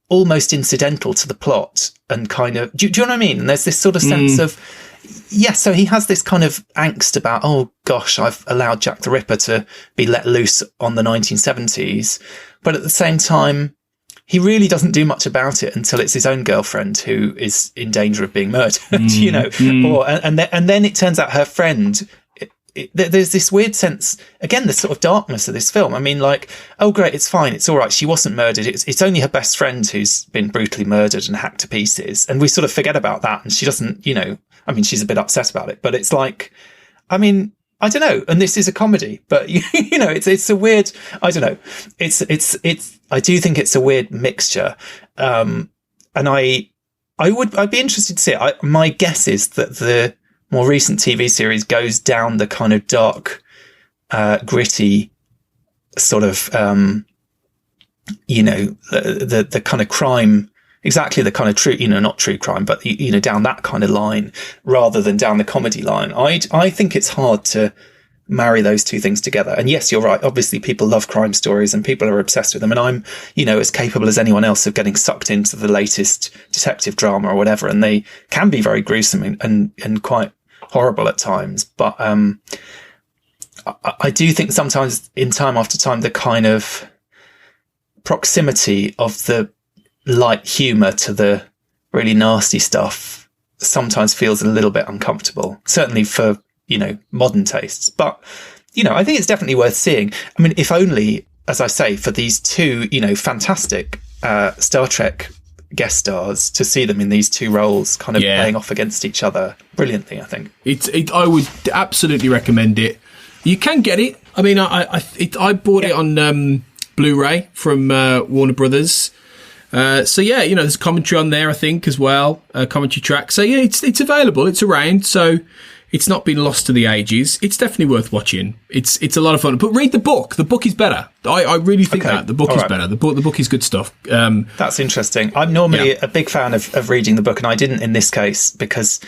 almost incidental to the plot and kind of, do you know what I mean? And there's this sort of sense of, so he has this kind of angst about, oh gosh, I've allowed Jack the Ripper to be let loose on the 1970s. But at the same time, he really doesn't do much about it until it's his own girlfriend who is in danger of being murdered, and then it turns out her friend. There's this weird sense, again, the sort of darkness of this film. I mean, like, oh great, it's fine, it's all right, she wasn't murdered. It's only her best friend who's been brutally murdered and hacked to pieces, and we sort of forget about that. And she doesn't, I mean, she's a bit upset about it, but it's like, I mean, I don't know. And this is a comedy, but it's a weird, I don't know. I do think it's a weird mixture. And I'd be interested to see it. My guess is that the more recent TV series goes down the kind of dark, gritty sort of, the kind of crime, exactly the kind of true, not true crime, but, down that kind of line rather than down the comedy line. I think it's hard to marry those two things together. And yes, you're right. Obviously people love crime stories and people are obsessed with them. And I'm, as capable as anyone else of getting sucked into the latest detective drama or whatever. And they can be very gruesome and quite horrible at times. But, I do think sometimes in Time After Time, the kind of proximity of the light humour to the really nasty stuff sometimes feels a little bit uncomfortable, certainly for, modern tastes. But, I think it's definitely worth seeing. I mean, if only, as I say, for these two, fantastic Star Trek guest stars, to see them in these two roles kind of playing off against each other brilliantly, I think. I would absolutely recommend it. You can get it. I mean, I bought it on Blu-ray from Warner Brothers. There's commentary on there, I think, as well, commentary track. So yeah, it's available. It's around. So it's not been lost to the ages. It's definitely worth watching. It's a lot of fun. But read the book. The book is better. I really think that the book is better. The book is good stuff. That's interesting. I'm normally a big fan of reading the book, and I didn't in this case because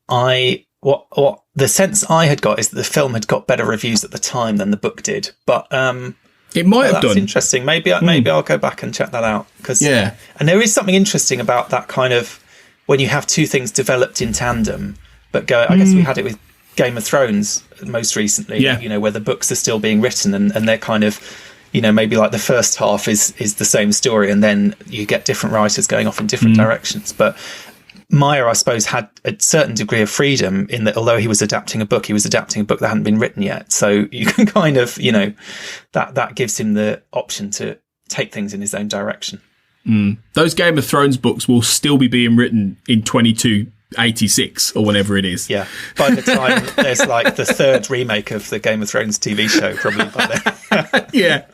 what the sense I had got is that the film had got better reviews at the time than the book did. But it might have done. That's interesting. Maybe I'll go back and check that out. And there is something interesting about that kind of when you have two things developed in tandem, but I guess we had it with Game of Thrones most recently, where the books are still being written and they're kind of, maybe like the first half is the same story and then you get different writers going off in different directions. But Meyer, I suppose, had a certain degree of freedom in that although he was adapting a book that hadn't been written yet. So you can kind of, that gives him the option to take things in his own direction. Those Game of Thrones books will still be being written in 22 86 or whatever it is. Yeah. By the time there's like the third remake of the Game of Thrones TV show, probably by then. Yeah.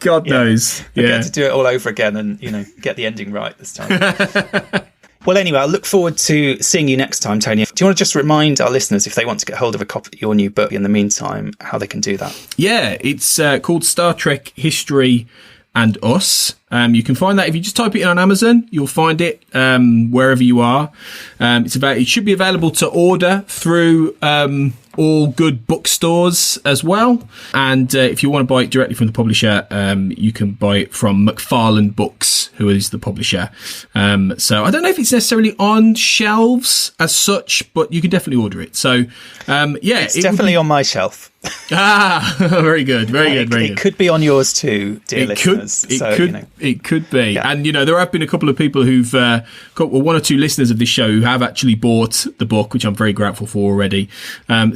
God knows. We'll Yeah. get to do it all over again and, get the ending right this time. Well, anyway, I look forward to seeing you next time, Tony. Do you want to just remind our listeners, if they want to get hold of a copy of your new book in the meantime, how they can do that? Yeah, it's called Star Trek History and Us. You can find that if you just type it in on Amazon. You'll find it wherever you are. It should be available to order through all good bookstores as well. And if you want to buy it directly from the publisher, you can buy it from McFarlane Books, who is the publisher. So I don't know if it's necessarily on shelves as such, but you can definitely order it. So it's definitely on my shelf. Very good, very good. It could be on yours too, dear listeners. It could be. Yeah. And, there have been a couple of people who've got one or two listeners of this show who have actually bought the book, which I'm very grateful for already.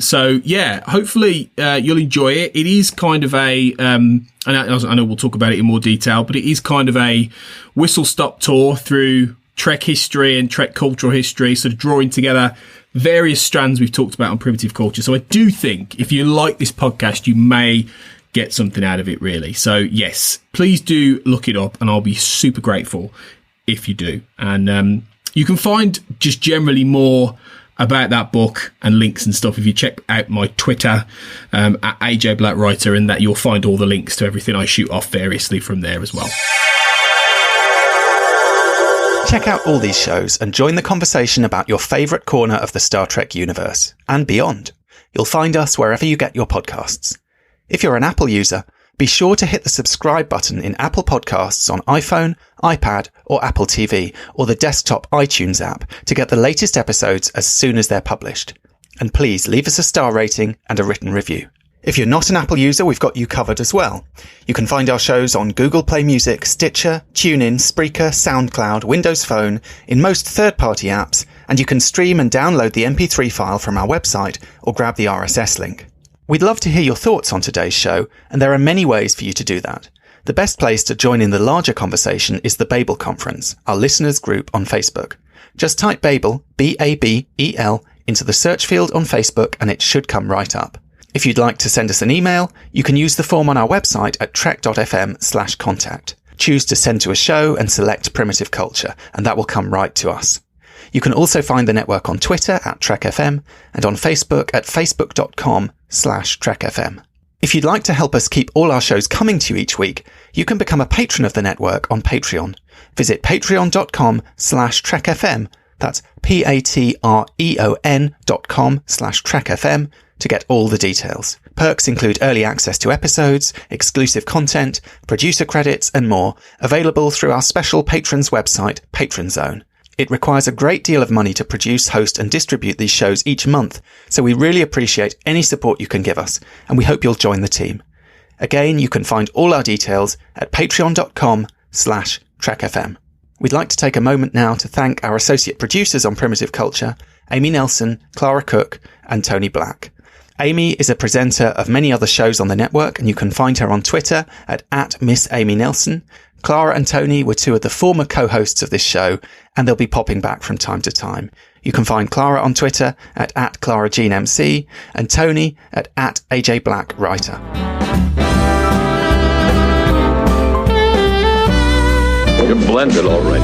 So, yeah, hopefully you'll enjoy it. It is kind of a, and I know we'll talk about it in more detail, but it is kind of a whistle-stop tour through Trek history and Trek cultural history, sort of drawing together various strands we've talked about on primitive culture. So I do think if you like this podcast, you may get something out of it, really. So yes, please do look it up, and I'll be super grateful if you do. And you can find just generally more about that book and links and stuff if you check out my Twitter at AJ Black Writer, and that you'll find all the links to everything I shoot off variously from there as well. Check out all these shows and join the conversation about your favourite corner of the Star Trek universe and beyond. You'll find us wherever you get your podcasts. If you're an Apple user, be sure to hit the subscribe button in Apple Podcasts on iPhone, iPad, or Apple TV, or the desktop iTunes app to get the latest episodes as soon as they're published. And please leave us a star rating and a written review. If you're not an Apple user, we've got you covered as well. You can find our shows on Google Play Music, Stitcher, TuneIn, Spreaker, SoundCloud, Windows Phone, in most third-party apps, and you can stream and download the MP3 file from our website or grab the RSS link. We'd love to hear your thoughts on today's show, and there are many ways for you to do that. The best place to join in the larger conversation is the Babel Conference, our listeners group on Facebook. Just type Babel, B-A-B-E-L, into the search field on Facebook and it should come right up. If you'd like to send us an email, you can use the form on our website at trek.fm/contact. Choose to send to a show and select Primitive Culture, and that will come right to us. You can also find the network on Twitter at TrekFM and on Facebook at facebook.com/TrekFM. If you'd like to help us keep all our shows coming to you each week, you can become a patron of the network on Patreon. Visit patreon.com/TrekFM. That's patreon.com/TrekFM to get all the details. Perks include early access to episodes, exclusive content, producer credits, and more, available through our special patrons website, Patron Zone. It requires a great deal of money to produce, host, and distribute these shows each month, so we really appreciate any support you can give us, and we hope you'll join the team. Again, you can find all our details at patreon.com/TrekFM. We'd like to take a moment now to thank our associate producers on Primitive Culture, Amy Nelson, Clara Cook, and Tony Black. Amy is a presenter of many other shows on the network, and you can find her on Twitter at Miss Amy Nelson. Clara and Tony were two of the former co-hosts of this show, and they'll be popping back from time to time. You can find Clara on Twitter at ClaraJeanMC, and Tony at AJ Black Writer. You're blended, all right.